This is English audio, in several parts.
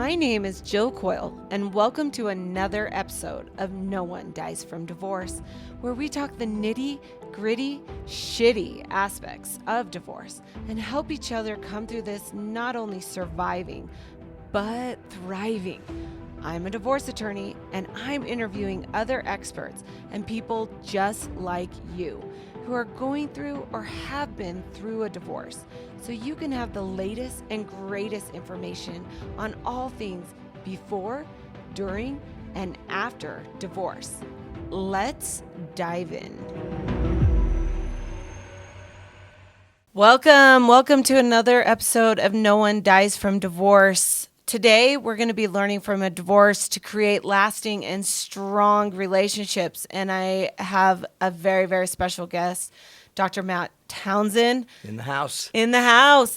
My name is Jill Coil, and welcome to another episode of No One Dies from Divorce, where we talk the nitty, gritty, shitty aspects of divorce and help each other come through this not only surviving, but thriving. I'm a divorce attorney, and I'm interviewing other experts and people just like you who are going through or have been through a divorce, so you can have the latest and greatest information on all things before, during, and after divorce. Let's dive in. Welcome to another episode of No One Dies from Divorce. Today, we're going to be learning from a divorce to create lasting and strong relationships. And I have a very, very special guest, Dr. Matt Townsend. In the house.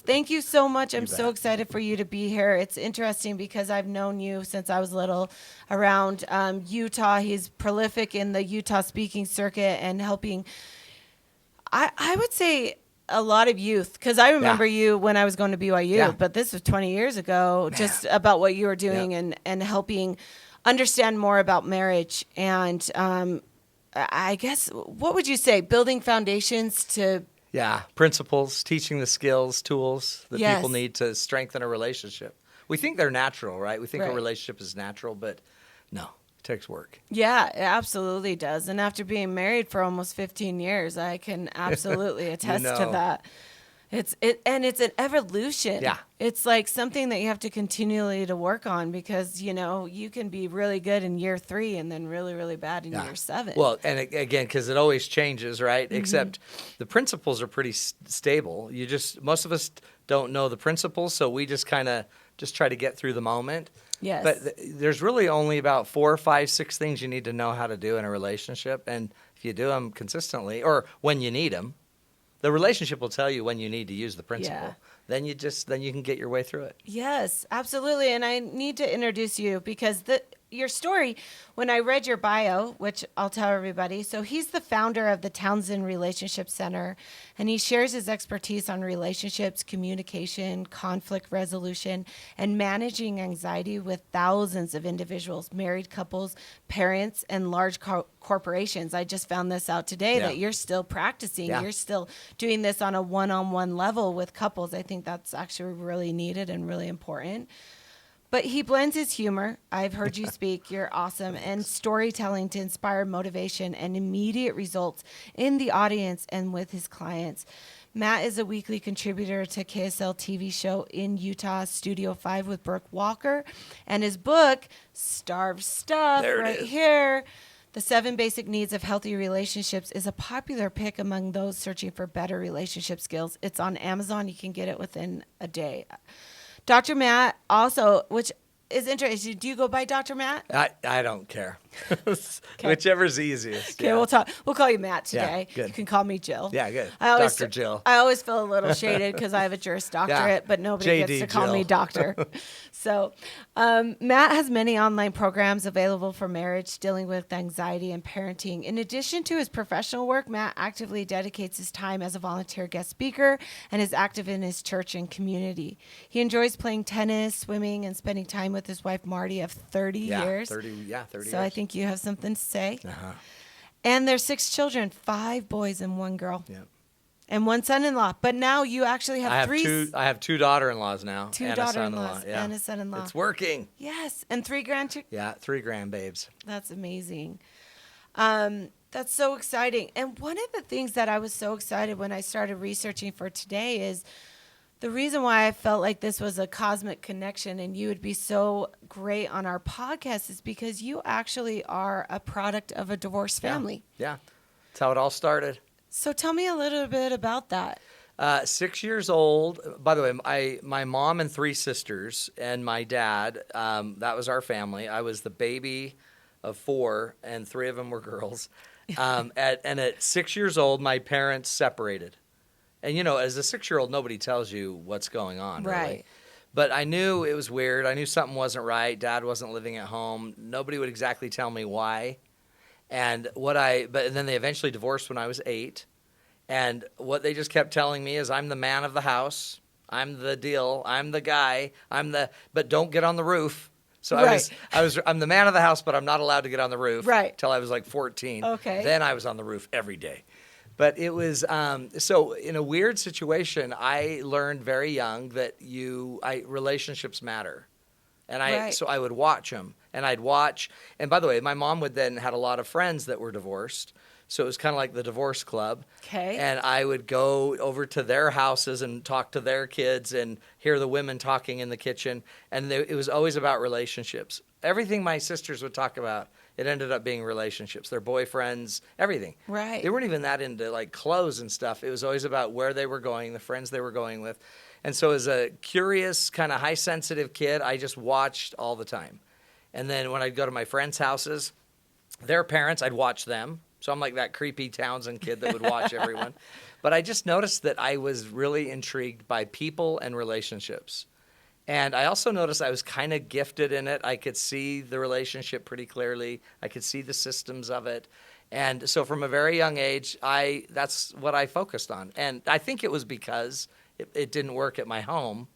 Thank you so much. I'm so excited for you to be here. It's interesting because I've known you since I was little around Utah. He's prolific in the Utah speaking circuit and helping, I would say, a lot of youth, because I remember you when I was going to BYU, but this was 20 years ago, just about what you were doing and helping understand more about marriage. And I guess, what would you say, building foundations to... Yeah, principles, teaching the skills, tools that people need to strengthen a relationship. We think they're natural, right? We think a relationship is natural, but no. Takes work. Yeah, it absolutely does. And after being married for almost 15 years, I can absolutely attest to that. It's an evolution. Yeah. It's like something that you have to continually to work on because, you know, you can be really good in year 3 and then really, really bad in year 7. Well, and again, because it always changes, right? Mm-hmm. Except the principles are pretty stable. Most of us don't know the principles, so we just kind of try to get through the moment. Yes. But there's really only about 4, 5, 6 things you need to know how to do in a relationship. And if you do them consistently or when you need them, the relationship will tell you when you need to use the principle. Yeah. Then you can get your way through it. Yes, absolutely. And I need to introduce you because your story, when I read your bio, which I'll tell everybody, so he's the founder of the Townsend Relationship Center, and he shares his expertise on relationships, communication, conflict resolution, and managing anxiety with thousands of individuals, married couples, parents, and large corporations. I just found this out today that you're still practicing. Yeah. You're still doing this on a one-on-one level with couples. I think that's actually really needed and really important. But he blends his humor. I've heard you speak. You're awesome. And storytelling to inspire motivation and immediate results in the audience and with his clients. Matt is a weekly contributor to KSL TV show in Utah, Studio 5 with Brooke Walker. And his book, Starved Stuff, here, The 7 Basic Needs of Healthy Relationships, is a popular pick among those searching for better relationship skills. It's on Amazon. You can get it within a day. Dr. Matt also, which is interesting. Do you go by Dr. Matt? I don't care. Whichever's easiest. Okay, we'll call you Matt today. Yeah, good. You can call me Jill. Yeah, good. Dr. Jill. I always feel a little shaded because I have a Juris Doctorate, but nobody gets to call me doctor. So Matt has many online programs available for marriage, dealing with anxiety and parenting. In addition to his professional work, Matt actively dedicates his time as a volunteer guest speaker and is active in his church and community. He enjoys playing tennis, swimming, and spending time with his wife, Marty, of 30 years. 30 years. So I think you have something to say. Uh-huh. And there's 6 children, 5 boys and 1 girl. Yeah. And 1 son-in-law. But now you actually have 3. I have 2 daughter-in-laws now. 2 daughter-in-laws and a son-in-law. It's working. Yes. And 3 grandchildren. Yeah, 3 grandbabes. That's amazing. That's so exciting. And one of the things that I was so excited when I started researching for today is the reason why I felt like this was a cosmic connection and you would be so great on our podcast is because you actually are a product of a divorced family. Yeah. That's how it all started. So tell me a little bit about that. 6 years old. By the way, my mom and 3 sisters and my dad, that was our family. I was the baby of 4 and 3 of them were girls. At 6 years old, my parents separated. And, you know, as a 6-year-old, nobody tells you what's going on, really. Right. But I knew it was weird. I knew something wasn't right. Dad wasn't living at home. Nobody would exactly tell me why. But then they eventually divorced when I was 8. And what they just kept telling me is I'm the man of the house. I'm the deal. I'm the guy. But don't get on the roof. So Right. I'm the man of the house, but I'm not allowed to get on the roof. Right. Till I was like 14. Okay. Then I was on the roof every day. But it was, so in a weird situation, I learned very young that relationships matter. And Right. so I would watch them, and I'd watch. And by the way, my mom had a lot of friends that were divorced. So it was kind of like the divorce club. Okay. And I would go over to their houses and talk to their kids and hear the women talking in the kitchen. And it was always about relationships. Everything my sisters would talk about, it ended up being relationships, their boyfriends, everything. Right. They weren't even that into like clothes and stuff. It was always about where they were going, the friends they were going with. And so as a curious, kind of high sensitive kid, I just watched all the time. And then when I'd go to my friends' houses, their parents, I'd watch them. So I'm like that creepy Townsend kid that would watch everyone. But I just noticed that I was really intrigued by people and relationships. And I also noticed I was kind of gifted in it. I could see the relationship pretty clearly. I could see the systems of it. And so from a very young age, that's what I focused on. And I think it was because it didn't work at my home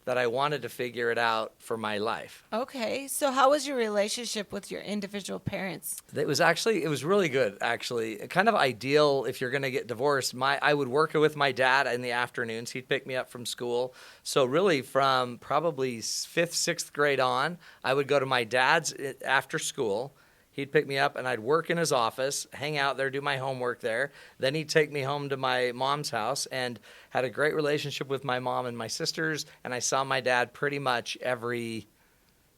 that I wanted to figure it out for my life. Okay. So how was your relationship with your individual parents? It was really good, actually. Kind of ideal if you're going to get divorced. I would work with my dad in the afternoons. He'd pick me up from school. So really from probably 5th, 6th grade on, I would go to my dad's after school. He'd pick me up, and I'd work in his office, hang out there, do my homework there. Then he'd take me home to my mom's house, and had a great relationship with my mom and my sisters, and I saw my dad pretty much every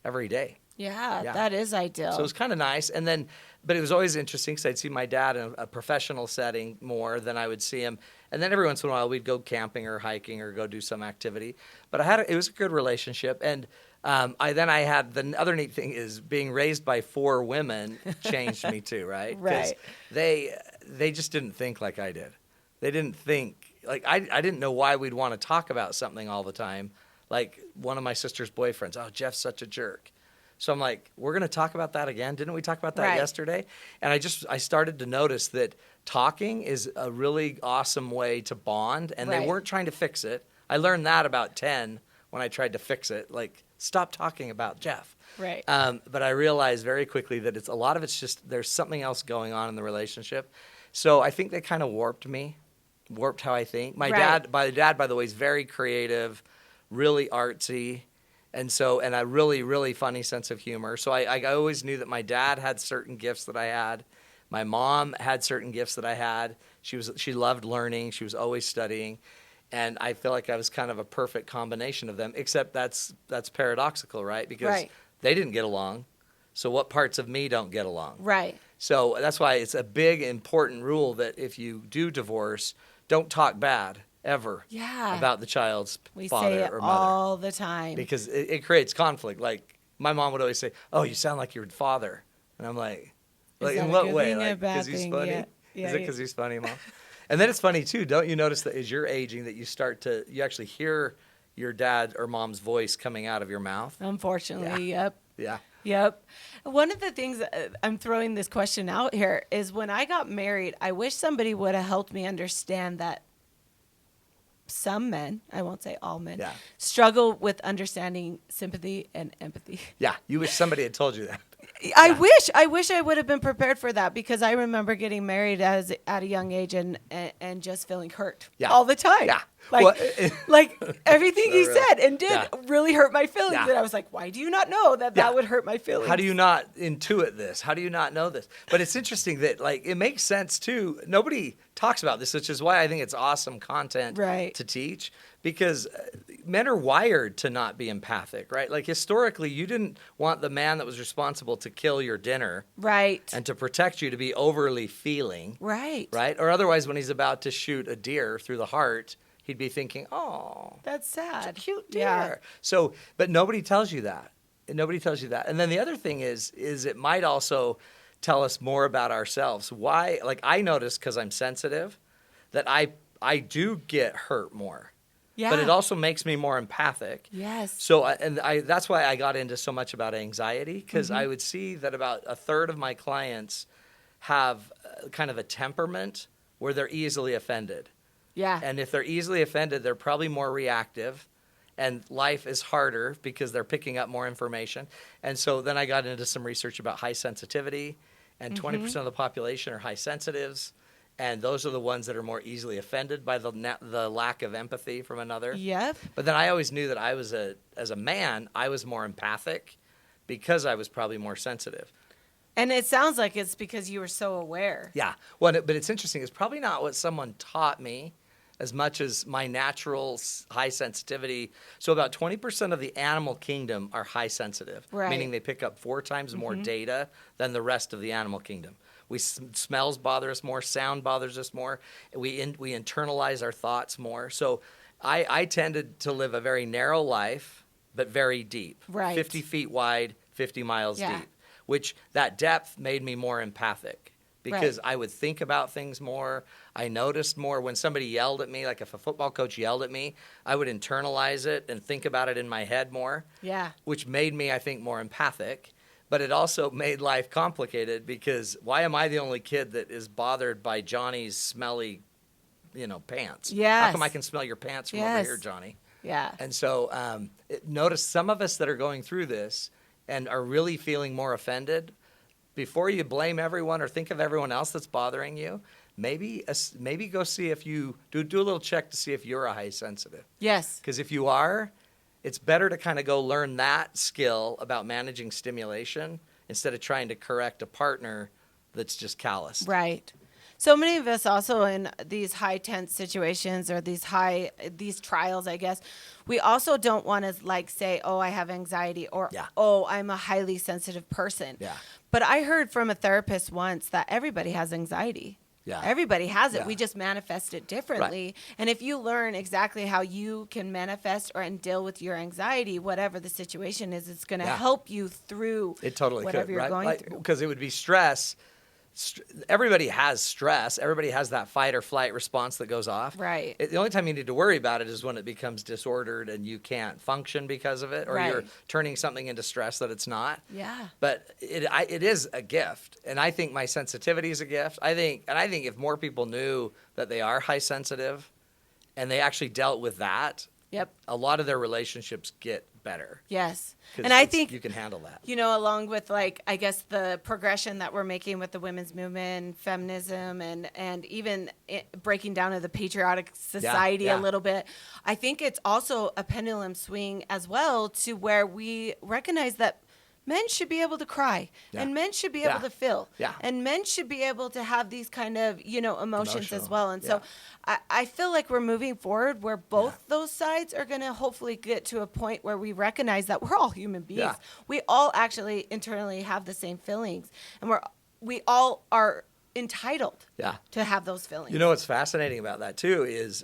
day. Yeah, Yeah. that is ideal. So it was kind of nice. And then, but it was always interesting because I'd see my dad in a professional setting more than I would see him. And then every once in a while we'd go camping or hiking or go do some activity. But it was a good relationship. And I had the other neat thing is being raised by 4 women changed me too, right? 'Cause Right. they just didn't think like I did. They didn't think like I didn't know why we'd want to talk about something all the time. Like one of my sister's boyfriends, oh, Jeff's such a jerk. So I'm like, we're going to talk about that again? Didn't we talk about that Right. yesterday? And I started to notice that talking is a really awesome way to bond, and Right. they weren't trying to fix it. I learned that about 10 when I tried to fix it, like stop talking about Jeff. Right. But I realized very quickly that a lot of it's just there's something else going on in the relationship. So I think they kind of warped how I think. My Right. dad, by the way, is very creative, really artsy. And a really, really funny sense of humor. So I always knew that my dad had certain gifts that I had. My mom had certain gifts that I had. She loved learning. She was always studying. And I feel like I was kind of a perfect combination of them, except that's paradoxical, right? Because Right. they didn't get along. So what parts of me don't get along? Right. So that's why it's a big, important rule that if you do divorce, don't talk bad ever Yeah. about the child's We father say it or mother. all the time. Because it creates conflict. Like my mom would always say, "Oh, you sound like your father," and I'm like that in a what good way? thing or a Like bad because he's thing? funny? Yeah. Yeah, Is it yeah. because he's funny, Mom? And then it's funny too. Don't you notice that as you're aging, that you actually hear your dad or mom's voice coming out of your mouth? Unfortunately, yep. Yeah. Yep. One of the things I'm throwing this question out here is when I got married, I wish somebody would have helped me understand that some men, I won't say all men, Yeah. struggle with understanding sympathy and empathy. Yeah. You wish somebody had told you that. I wish I would have been prepared for that because I remember getting married at a young age and just feeling hurt Yeah. all the time. Yeah. Like, Well, like everything he really. said and did Yeah. really hurt my feelings. Yeah. And I was like, why do you not know that Yeah. would hurt my feelings? How do you not intuit this? How do you not know this? But it's interesting that it makes sense too. Nobody talks about this, which is why I think it's awesome content Right. to teach because men are wired to not be empathic, right? Like historically, you didn't want the man that was responsible to kill your dinner Right. and to protect you to be overly feeling, Right. right? Or otherwise, when he's about to shoot a deer through the heart, he'd be thinking, "Oh, That's sad. cute deer." Yeah. So, but nobody tells you that. Nobody tells you that. And then the other thing is it might also tell us more about ourselves. Why? Like I notice because I'm sensitive that I do get hurt more. Yeah. But it also makes me more empathic. Yes. So, that's why I got into so much about anxiety because Mm-hmm. I would see that about a third of my clients have kind of a temperament where they're easily offended. Yeah. And if they're easily offended, they're probably more reactive. And life is harder because they're picking up more information. And so then I got into some research about high sensitivity, and 20% of the population are high sensitives. And those are the ones that are more easily offended by the lack of empathy from another. Yep. But then I always knew that as a man, I was more empathic because I was probably more sensitive. And it sounds like it's because you were so aware. Yeah. Well, but it's interesting. It's probably not what someone taught me as much as my natural high sensitivity. So about 20% of the animal kingdom are high sensitive, Right. meaning they pick up 4 times more data than the rest of the animal kingdom. Smells bother us more, sound bothers us more. We internalize our thoughts more. So I tended to live a very narrow life, but very deep. Right. 50 feet wide, 50 miles Yeah. deep, which that depth made me more empathic. Because Right. I would think about things more. I noticed more when somebody yelled at me, like if a football coach yelled at me, I would internalize it and think about it in my head more. Yeah. Which made me, I think, more empathic. But it also made life complicated because why am I the only kid that is bothered by Johnny's smelly, pants? Yes. How come I can smell your pants from over Yes. here, Johnny? Yeah. And so notice some of us that are going through this and are really feeling more offended. Before you blame everyone or think of everyone else that's bothering you, maybe go see if you do a little check to see if you're a high sensitive. Yes. Because if you are, it's better to kind of go learn that skill about managing stimulation instead of trying to correct a partner that's just callous. Right. So many of us also in these high tense situations or these trials, I guess, we also don't want to say, oh, I have anxiety or, Yeah. oh, I'm a highly sensitive person. Yeah. But I heard from a therapist once that everybody has anxiety. Yeah. Everybody has it. Yeah. We just manifest it differently. Right. And if you learn exactly how you can manifest and deal with your anxiety, whatever the situation is, it's going to Yeah. help you through It totally whatever could, you're right? going through. Because it would be stress. Everybody has stress. Everybody has that fight or flight response that goes off. Right. The only time you need to worry about it is when it becomes disordered and you can't function because of it, or Right. you're turning something into stress that it's not. Yeah. But it is a gift, and I think my sensitivity is a gift. I think if more people knew that they are high sensitive, and they actually dealt with that, Yep. a lot of their relationships get better. Yes. 'Cause And I it's- think you can handle that. along with I guess the progression that we're making with the women's movement, feminism, and even breaking down of the patriotic society yeah. a little bit, I think it's also a pendulum swing as well to where we recognize that men should be able to cry, Yeah. and men should be Yeah. able to feel, Yeah. and men should be able to have these kind of emotions as Emotional. well. And so I feel like we're moving forward where both those sides are going to hopefully get to a point where we recognize that we're all human beings. Yeah. We all actually internally have the same feelings, and we all are entitled Yeah. to have those feelings. You know what's fascinating about that too is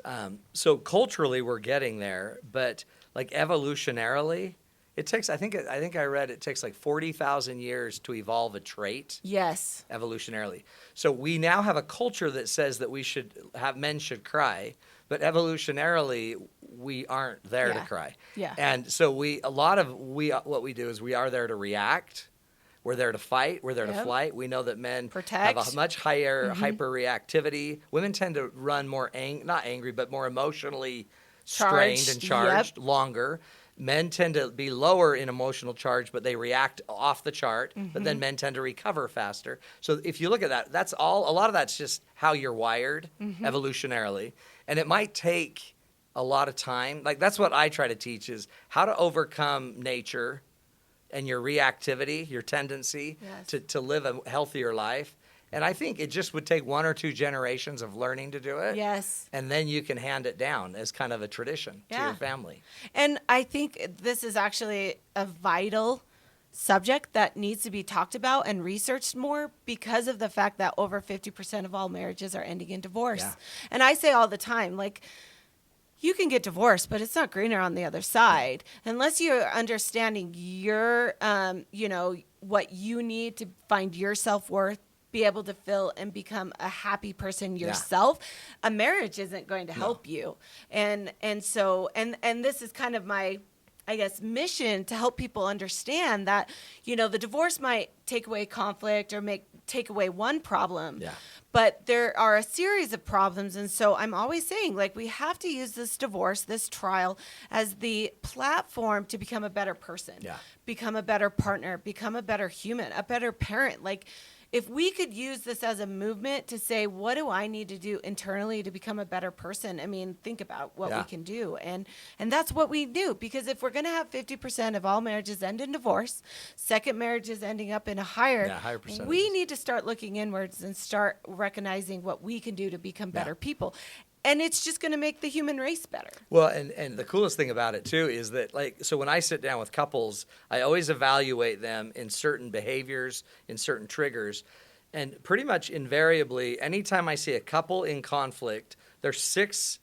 so culturally we're getting there, but evolutionarily, it takes I think I read it takes 40,000 years to evolve a trait Yes. evolutionarily. So we now have a culture that says that men should cry, but evolutionarily we aren't there to Yeah. cry. Yeah. And so what we do is we are there to react. We're there to fight. We're there to Yep. flight. We know that men Protect. have a much higher hyperreactivity. Women tend to run more not angry, but more emotionally strained and charged longer. Men tend to be lower in emotional charge, but they react off the chart. But then men tend to recover faster. So if you look at that, that's all. A lot of that's just how you're wired evolutionarily, and it might take a lot of time. That's what I try to teach is how to overcome nature and your reactivity, your tendency Yes. to live a healthier life. And I think it just would take 1 or 2 generations of learning to do it. Yes. And then you can hand it down as kind of a tradition to Yeah. your family. And I think this is actually a vital subject that needs to be talked about and researched more because of the fact that over 50% of all marriages are ending in divorce. Yeah. And I say all the time, you can get divorced, but it's not greener on the other side unless you're understanding your, what you need to find your self-worth, be able to feel and become a happy person yourself. A marriage isn't going to help you. And so this is kind of my I guess, mission to help people understand that, the divorce might take away conflict or take away one problem. Yeah. But there are a series of problems. And so I'm always saying, like, we have to use this divorce, this trial, as the platform to become a better person, become a better partner, become a better human, a better parent. Like, if we could use this as a movement to say, what do I need to do internally to become a better person? I mean, think about what we can do. And that's what we do. Because if we're going to have 50% of all marriages end in divorce, second marriages ending up in a higher percentage, we need to start looking inwards and start recognizing what we can do to become better people. And it's just going to make the human race better. Well, and the coolest thing about it, too, is that, so when I sit down with couples, I always evaluate them in certain behaviors, in certain triggers. And pretty much invariably, anytime I see a couple in conflict, there's 6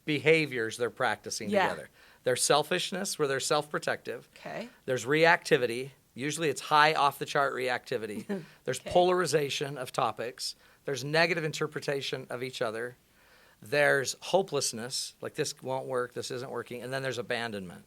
behaviors they're practicing together. There's selfishness, where they're self-protective. Okay. There's reactivity. Usually it's high off-the-chart reactivity. There's polarization of topics. There's negative interpretation of each other. There's hopelessness, like this won't work, this isn't working, and then there's abandonment.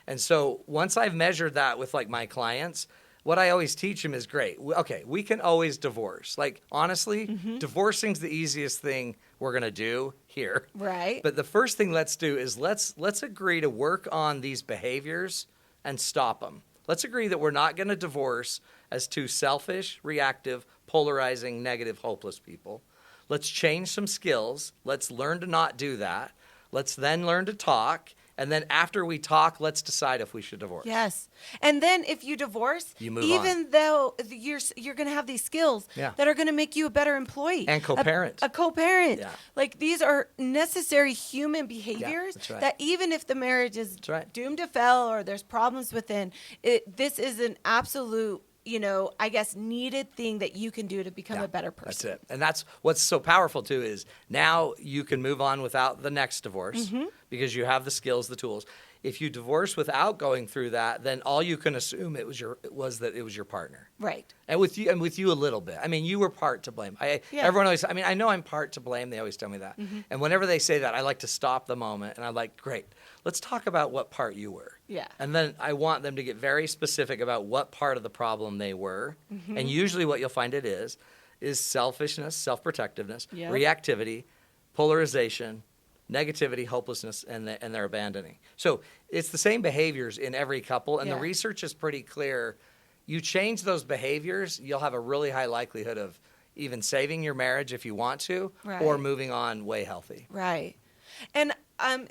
And so once I've measured that with like my clients, what I always teach them is great. Okay, we can always divorce. Like, honestly, divorcing's the easiest thing we're going to do here. Right. But the first thing let's do is let's agree to work on these behaviors and stop them. Let's agree that we're not going to divorce as 2 selfish, reactive, polarizing, negative, hopeless people. Let's change some skills. Let's learn to not do that. Let's then learn to talk. And then after we talk, let's decide if we should divorce. Yes. And then if you divorce, you move even though you're going to have these skills that are going to make you a better employee. And co-parent. A co-parent. Yeah. Like, these are necessary human behaviors that even if the marriage is doomed to fail or there's problems within, this is an absolute, I guess, needed thing that you can do to become a better person. That's it. And that's what's so powerful, too, is now you can move on without the next divorce because you have the skills, the tools. If you divorce without going through that, then all you can assume was that it was your partner. Right. And with you a little bit. I mean, you were part to blame. Everyone always, I know I'm part to blame. They always tell me that. And whenever they say that, I like to stop the moment and I'm like, great, let's talk about what part you were. Yeah. And then I want them to get very specific about what part of the problem they were. And usually what you'll find it is selfishness, self-protectiveness, reactivity, polarization, negativity, hopelessness, and they're abandoning. So it's the same behaviors in every couple, and the research is pretty clear. You change those behaviors, you'll have a really high likelihood of even saving your marriage if you want to, or moving on way healthy. Right. And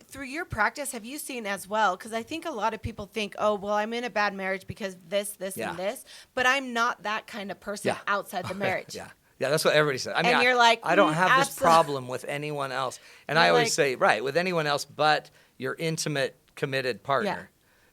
through your practice, have you seen as well, because I think a lot of people think, oh, well, I'm in a bad marriage because this, and this, but I'm not that kind of person outside the marriage. Yeah, that's what everybody says. I mean, and you're like, I don't have this problem with anyone else. And I always say, with anyone else but your intimate, committed partner.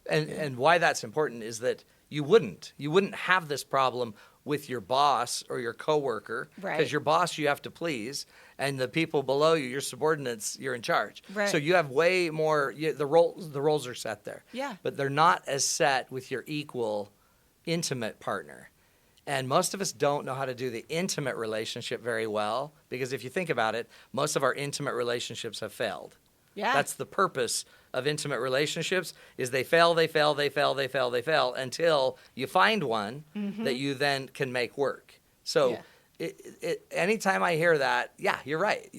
And why that's important is that you wouldn't have this problem with your boss or your coworker, because your boss you have to please, and the people below you, your subordinates, you're in charge. Right. So you have way more. The roles are set there. Yeah. But they're not as set with your equal, intimate partner. And most of us don't know how to do the intimate relationship very well, because if you think about it, most of our intimate relationships have failed. Yeah. That's the purpose of intimate relationships, is they fail until you find one that you then can make work. So anytime I hear that, you're right.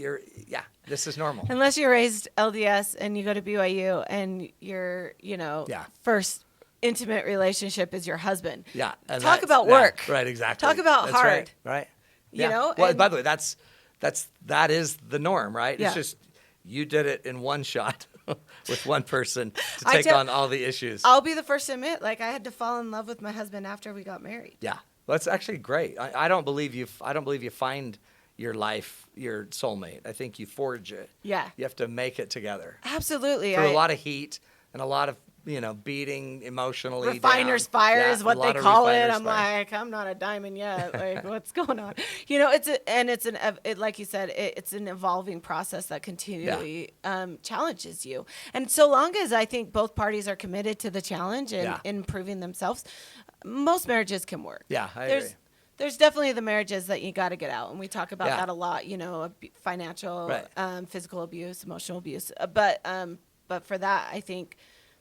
This is normal. Unless you're raised LDS and you go to BYU and your, first intimate relationship is your husband. Yeah. And talk about work. Right, exactly. Talk about that's hard. Right. You know? Well, by the way, that is the norm, right? Yeah. It's just you did it in one shot with one person to take on all the issues. I'll be the first to admit, I had to fall in love with my husband after we got married. Yeah. Well, that's actually great. I don't believe you find your life, your soulmate. I think you forge it. Yeah. You have to make it together. Absolutely. Through a lot of heat and a lot of beating emotionally. Refiner's down. fire is what they call it. I'm fire. like, I'm not a diamond yet. Like, what's going on? Like you said, it's an evolving process that continually challenges you. And so long as I think both parties are committed to the challenge and improving themselves, most marriages can work. Yeah, I agree. There's definitely the marriages that you got to get out, and we talk about that a lot. Financial, physical abuse, emotional abuse. But for that, I think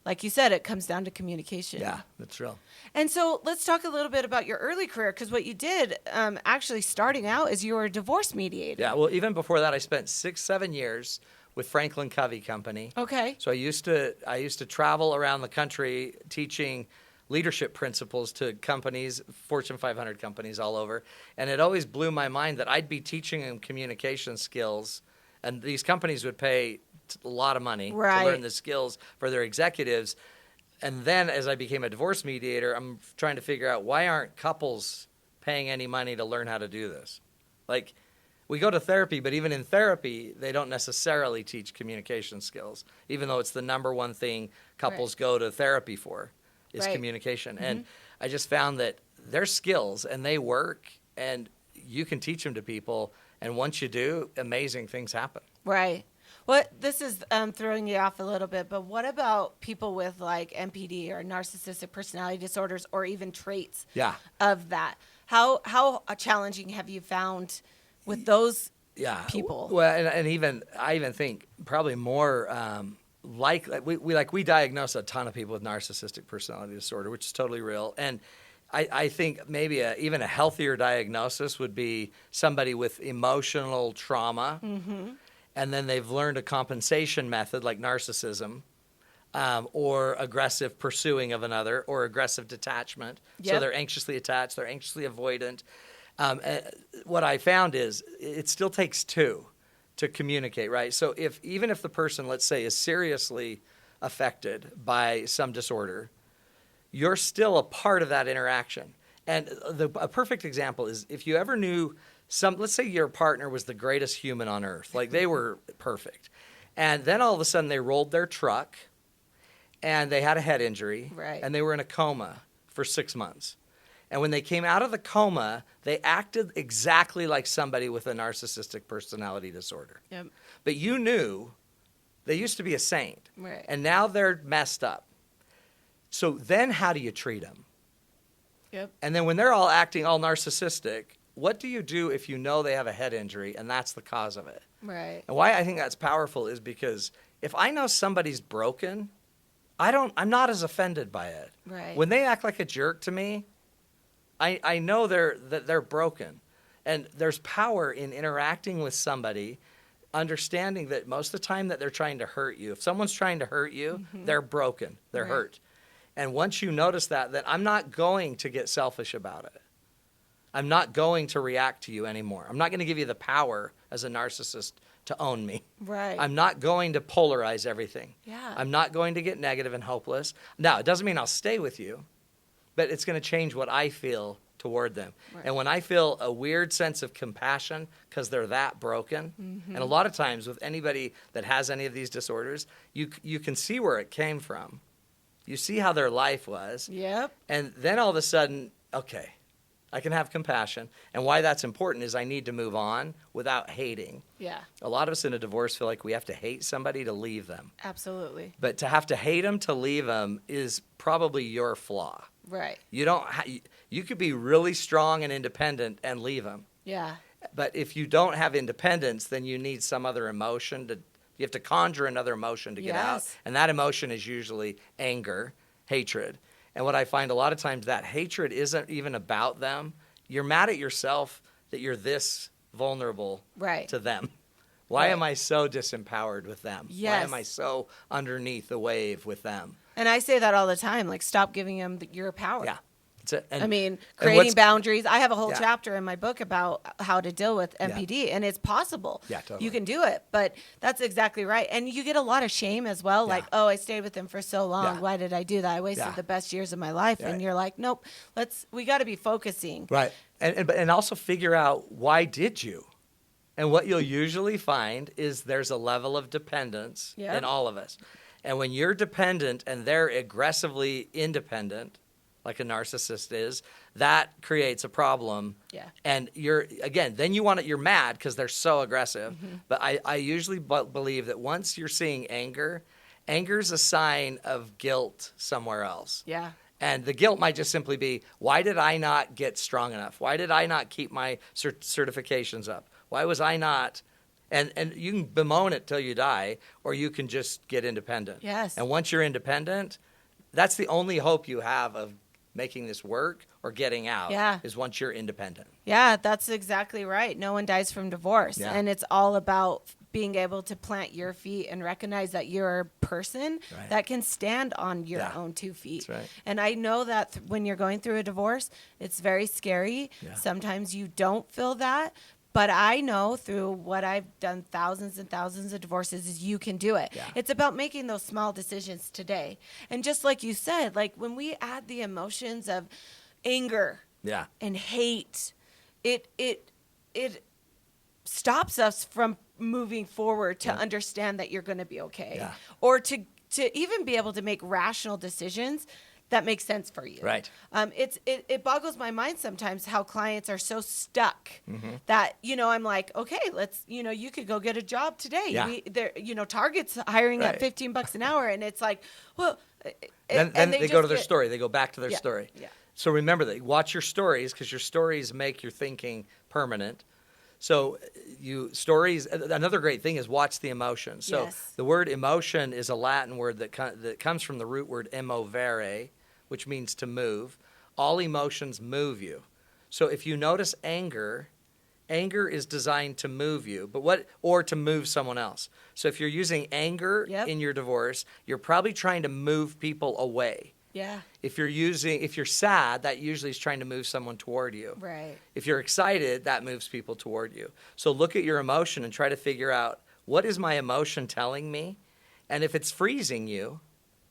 like you said, it comes down to communication. Yeah, that's real. And so let's talk a little bit about your early career, because what you did actually starting out is you were a divorce mediator. Yeah, well, even before that, I spent 7 years with Franklin Covey Company. Okay. So I used to travel around the country teaching leadership principles to companies, Fortune 500 companies all over. And it always blew my mind that I'd be teaching them communication skills, and these companies would pay a lot of money to learn the skills for their executives. And then as I became a divorce mediator, I'm trying to figure out, why aren't couples paying any money to learn how to do this? Like, we go to therapy, but even in therapy, they don't necessarily teach communication skills, even though it's the number one thing couples go to therapy for is communication. And I just found that they're skills and they work, and you can teach them to people. And once you do, amazing things happen. Right. What this is throwing you off a little bit, but what about people with like NPD or narcissistic personality disorders, or even traits of that? How challenging have you found with those people? Well, and even I even think probably more we diagnose a ton of people with narcissistic personality disorder, which is totally real. And I think maybe even a healthier diagnosis would be somebody with emotional trauma. And then they've learned a compensation method like narcissism, or aggressive pursuing of another, or aggressive detachment. So they're anxiously attached, they're anxiously avoidant. What I found is it still takes two to communicate, right? So even if the person, let's say, is seriously affected by some disorder, you're still a part of that interaction. And a perfect example is if you ever knew let's say your partner was the greatest human on earth, like they were perfect. And then all of a sudden they rolled their truck and they had a head injury and they were in a coma for 6 months. And when they came out of the coma, they acted exactly like somebody with a narcissistic personality disorder. Yep. But you knew they used to be a saint. Right. And now they're messed up. So then how do you treat them? Yep. And then when they're all acting all narcissistic, what do you do if you know they have a head injury and that's the cause of it? Right. And why I think that's powerful is because if I know somebody's broken, I'm not as offended by it. Right. When they act like a jerk to me, I know they're broken. And there's power in interacting with somebody, understanding that most of the time that they're trying to hurt you. If someone's trying to hurt you, they're broken. They're hurt. And once you notice that, then I'm not going to get selfish about it. I'm not going to react to you anymore. I'm not going to give you the power as a narcissist to own me. Right. I'm not going to polarize everything. Yeah. I'm not going to get negative and hopeless. Now, it doesn't mean I'll stay with you, but it's going to change what I feel toward them. Right. And when I feel a weird sense of compassion because they're that broken, and a lot of times with anybody that has any of these disorders, you can see where it came from. You see how their life was. Yep. And then all of a sudden, okay, I can have compassion. And why that's important is I need to move on without hating. Yeah. A lot of us in a divorce feel like we have to hate somebody to leave them. Absolutely. But to have to hate them to leave them is probably your flaw. Right. You could be really strong and independent and leave them. Yeah. But if you don't have independence, then you need some other emotion you have to conjure another emotion to get out. And that emotion is usually anger, hatred. And what I find a lot of times, that hatred isn't even about them. You're mad at yourself that you're this vulnerable to them. Why am I so disempowered with them? Yes. Why am I so underneath the wave with them? And I say that all the time, like, stop giving them your power. Yeah. I mean, creating boundaries. I have a whole chapter in my book about how to deal with NPD, and it's possible. Yeah, totally. You can do it, but that's exactly right. And you get a lot of shame as well, like, oh, I stayed with him for so long. Why did I do that? I wasted the best years of my life. And you're like, nope, we got to be focusing. Right. And also figure out, why did you? And what you'll usually find is there's a level of dependence in all of us. And when you're dependent and they're aggressively independent, like a narcissist is, that creates a problem. Yeah. And you're mad because they're so aggressive. But I usually believe that once you're seeing anger's a sign of guilt somewhere else. Yeah. And the guilt might just simply be, why did I not get strong enough? Why did I not keep my certifications up? Why was I not? And you can bemoan it till you die, or you can just get independent. Yes. And once you're independent, that's the only hope you have of making this work or getting out. Yeah. Is once you're independent. Yeah, that's exactly right. No one dies from divorce. Yeah. And it's all about being able to plant your feet and recognize that you're a person Right. that can stand on your Yeah. own 2 feet. That's right. And I know that when you're going through a divorce, it's very scary. Yeah. Sometimes you don't feel that. But I know through what I've done, thousands and thousands of divorces, is you can do it. Yeah. It's about making those small decisions today. And just like you said, like when we add the emotions of anger Yeah. and hate, it stops us from moving forward to understand that you're going to be okay, Yeah. or to even be able to make rational decisions that make sense for you. Right. It boggles my mind sometimes how clients are so stuck Mm-hmm. that, I'm like, okay, let's, you could go get a job today. Yeah. Target's hiring Right. at $15 an hour, and it's like, well, Then and they just go to their get- story. They go back to their Yeah, story. yeah. So remember that. Watch your stories, because your stories make your thinking permanent. So another great thing is watch the emotion. So Yes. the word emotion is a Latin word that comes from the root word emovere, which means to move. All emotions move you. So if you notice anger is designed to move you, or to move someone else. So if you're using anger Yep. in your divorce, you're probably trying to move people away. Yeah. If you're sad, that usually is trying to move someone toward you. Right. If you're excited, that moves people toward you. So look at your emotion and try to figure out, what is my emotion telling me? And if it's freezing you,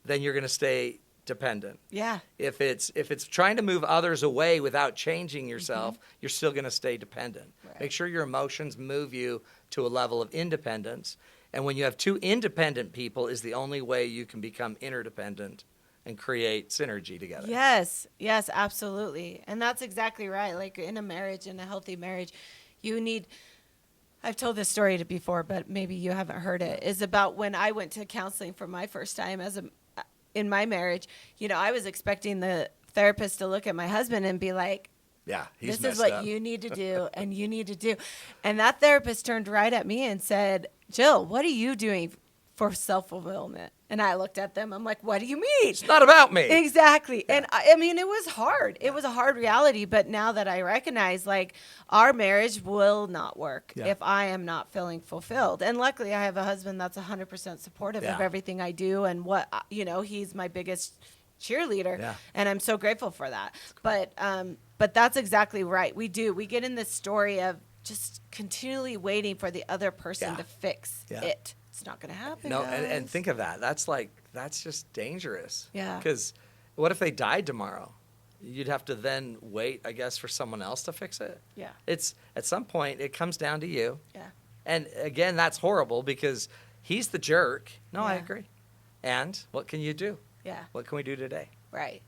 then you're going to stay dependent. Yeah. If it's trying to move others away without changing yourself, you're still going to stay dependent. Right. Make sure your emotions move you to a level of independence. And when you have two independent people, is the only way you can become interdependent and create synergy together. Yes, absolutely. And that's exactly right. Like in a marriage, in a healthy marriage, I've told this story before, but maybe you haven't heard it, is about when I went to counseling for my first time in my marriage. I was expecting the therapist to look at my husband and be like, Yeah, he's this is messed what up. you need to do and you need to do. And that therapist turned right at me and said, Jill, what are you doing for self-fulfillment? And I looked at them. I'm like, what do you mean? It's not about me. Exactly. And I mean, it was hard. It was a hard reality. But now that I recognize, like, our marriage will not work if I am not feeling fulfilled. And luckily, I have a husband that's 100% supportive of everything I do. And he's my biggest cheerleader. Yeah. And I'm so grateful for that. But that's exactly right. We get in this story of just continually waiting for the other person to fix it. It's not going to happen. No, and guys. think of that. That's just dangerous. Yeah. Because what if they died tomorrow? You'd have to then wait, I guess, for someone else to fix it. Yeah. It's at some point it comes down to you. Yeah. And again, that's horrible because he's the jerk. No, I Yeah. agree. And what can you do? Yeah. What can we do today? Right.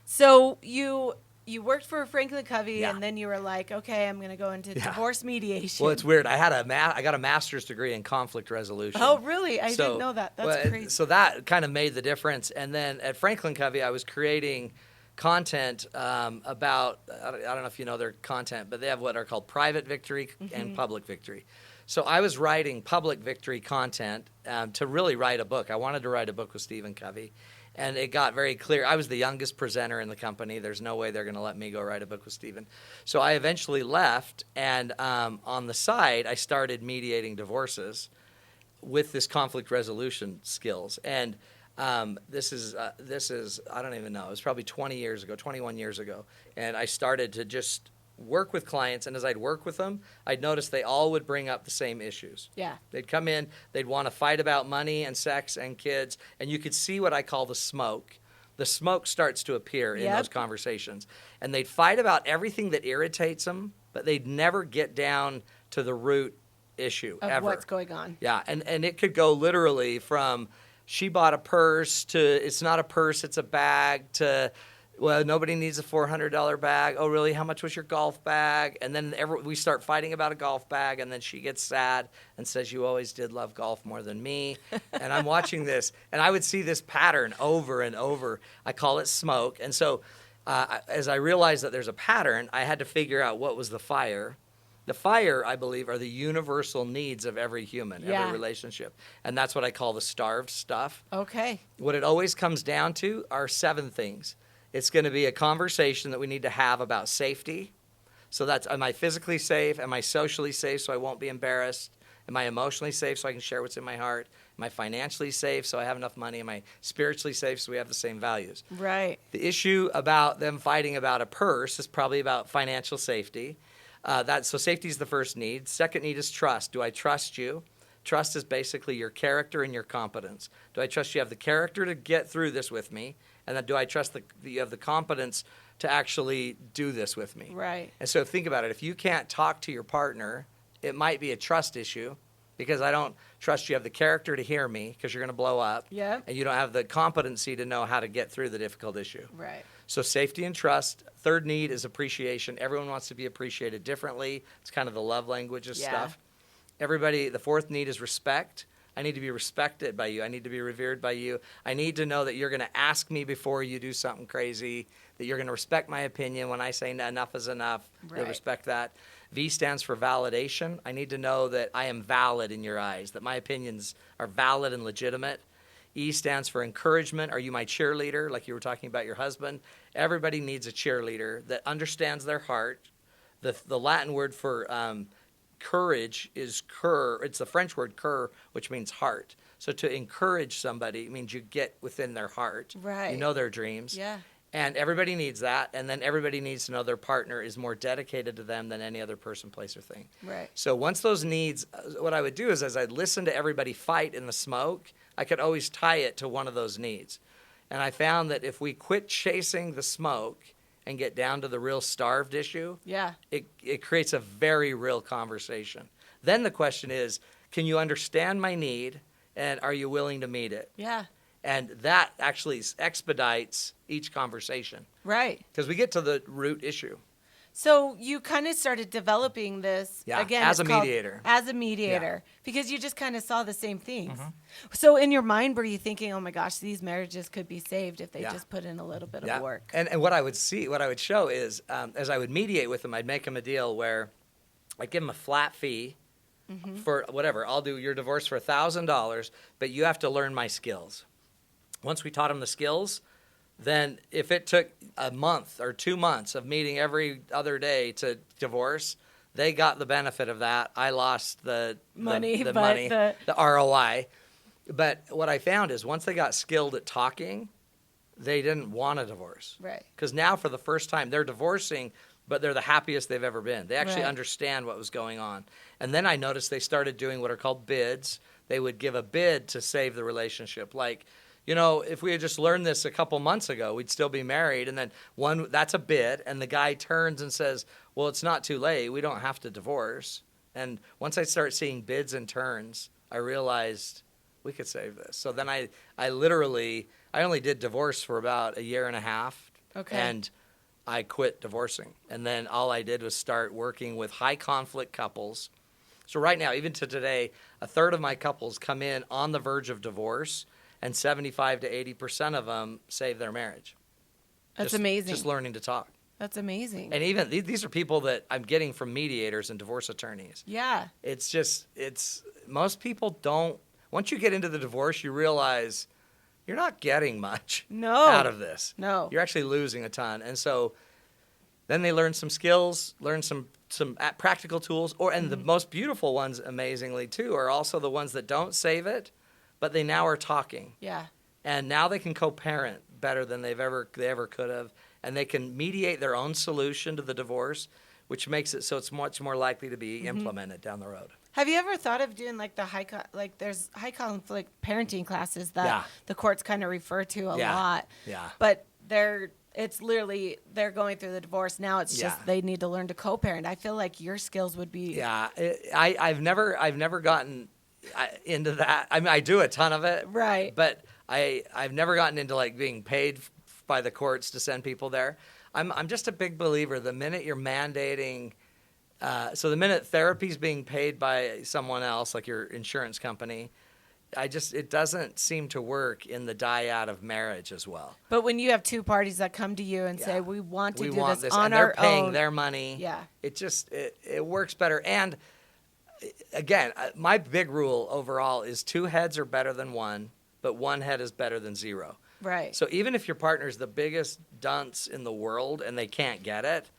So you worked for Franklin Covey, Yeah. and then you were like, okay, I'm going to go into Yeah. divorce mediation. Well, it's weird. I got a master's degree in conflict resolution. Oh, really? I didn't know that. That's crazy. So that kind of made the difference. And then at Franklin Covey, I was creating content about, I don't know if you know their content, but they have what are called private victory and public victory. So I was writing public victory content to really write a book. I wanted to write a book with Stephen Covey. And it got very clear. I was the youngest presenter in the company. There's no way they're going to let me go write a book with Stephen. So I eventually left, and on the side, I started mediating divorces with this conflict resolution skills. And this is I don't even know. It was probably 21 years ago. And I started to just work with clients, and as I'd work with them, I'd notice they all would bring up the same issues. Yeah. They'd come in, they'd want to fight about money and sex and kids, and you could see what I call the smoke. The smoke starts to appear in those conversations. And they'd fight about everything that irritates them, but they'd never get down to the root issue Of ever. what's going on. Yeah, and it could go literally from she bought a purse to it's not a purse, it's a bag to well, nobody needs a $400 bag. Oh, really? How much was your golf bag? And then we start fighting about a golf bag, and then she gets sad and says, you always did love golf more than me. And I'm watching this, and I would see this pattern over and over. I call it smoke. And so as I realized that there's a pattern, I had to figure out what was the fire. The fire, I believe, are the universal needs of every human, Yeah. every relationship. And that's what I call the starved stuff. Okay. What it always comes down to are 7 things. It's going to be a conversation that we need to have about safety. So that's, am I physically safe? Am I socially safe so I won't be embarrassed? Am I emotionally safe so I can share what's in my heart? Am I financially safe so I have enough money? Am I spiritually safe so we have the same values? Right. The issue about them fighting about a purse is probably about financial safety. So safety is the first need. Second need is trust. Do I trust you? Trust is basically your character and your competence. Do I trust you have the character to get through this with me? And then do I trust that you have the competence to actually do this with me? Right. And so think about it. If you can't talk to your partner, it might be a trust issue because I don't trust you have the character to hear me because you're going to blow up. Yep. And you don't have the competency to know how to get through the difficult issue. Right. So safety and trust. Third need is appreciation. Everyone wants to be appreciated differently. It's kind of the love languages stuff. The fourth need is respect. I need to be respected by you. I need to be revered by you. I need to know that you're going to ask me before you do something crazy, that you're going to respect my opinion when I say enough is enough. Right. You'll respect that. V stands for validation. I need to know that I am valid in your eyes, that my opinions are valid and legitimate. E stands for encouragement. Are you my cheerleader? Like you were talking about your husband. Everybody needs a cheerleader that understands their heart. The Latin word for courage is cur. It's the French word cur, which means heart. So to encourage somebody means you get within their heart. Right. You know their dreams. Yeah. And everybody needs that. And then everybody needs to know their partner is more dedicated to them than any other person, place, or thing. Right. So once those needs, what I would do is as I'd listen to everybody fight in the smoke, I could always tie it to one of those needs. And I found that if we quit chasing the smoke and get down to the real starved issue, Yeah. it creates a very real conversation. Then the question is, can you understand my need and are you willing to meet it? Yeah. And that actually expedites each conversation Right. because we get to the root issue. So you kind of started developing this again as it's a called mediator. As a mediator, because you just kind of saw the same things. So in your mind, were you thinking, "Oh my gosh, these marriages could be saved if they just put in a little bit of work"? And what I would show is as I would mediate with them, I'd make them a deal where I'd give them a flat fee for whatever. I'll do your divorce for $1,000, but you have to learn my skills. Once we taught them the skills, then if it took a month or 2 months of meeting every other day to divorce, they got the benefit of that. I lost the Money, the ROI. But what I found is once they got skilled at talking, they didn't want a divorce. Right. Because now for the first time, they're divorcing, but they're the happiest they've ever been. They actually Right. understand what was going on. And then I noticed they started doing what are called bids. They would give a bid to save the relationship. Like, you know, if we had just learned this a couple months ago, we'd still be married. And then that's a bid. And the guy turns and says, well, it's not too late. We don't have to divorce. And once I start seeing bids and turns, I realized we could save this. So then I only did divorce for about a year and a half. Okay. And I quit divorcing. And then all I did was start working with high conflict couples. So right now, even to today, a third of my couples come in on the verge of divorce, and 75 to 80% of them save their marriage. That's amazing. Just learning to talk. That's amazing. And even these are people that I'm getting from mediators and divorce attorneys. Yeah. Most people don't, once you get into the divorce, you realize you're not getting much out of this. No. You're actually losing a ton. And so then they learn some skills, learn some practical tools, and the most beautiful ones, amazingly too, are also the ones that don't save it, but they now are talking. Yeah. And now they can co-parent better than they ever could have, and they can mediate their own solution to the divorce, which makes it so it's much more likely to be implemented down the road. Have you ever thought of doing like there's high conflict parenting classes that the courts kind of refer to a lot. Yeah. But it's literally they're going through the divorce now. It's just they need to learn to co-parent. I feel like your skills would be. Yeah, I've never gotten into that. I mean, I do a ton of it, right? But I've never gotten into like being paid by the courts to send people there. I'm just a big believer. The minute you're mandating, so the minute therapy's being paid by someone else, like your insurance company, it doesn't seem to work in the dyad of marriage as well. But when you have two parties that come to you and say, Yeah. we want to We do want this this, on and our they're paying own. their money. Yeah. It works better. And again, my big rule overall is 2 heads are better than 1, but 1 head is better than 0. Right. So even if your partner's the biggest dunce in the world and they can't get it,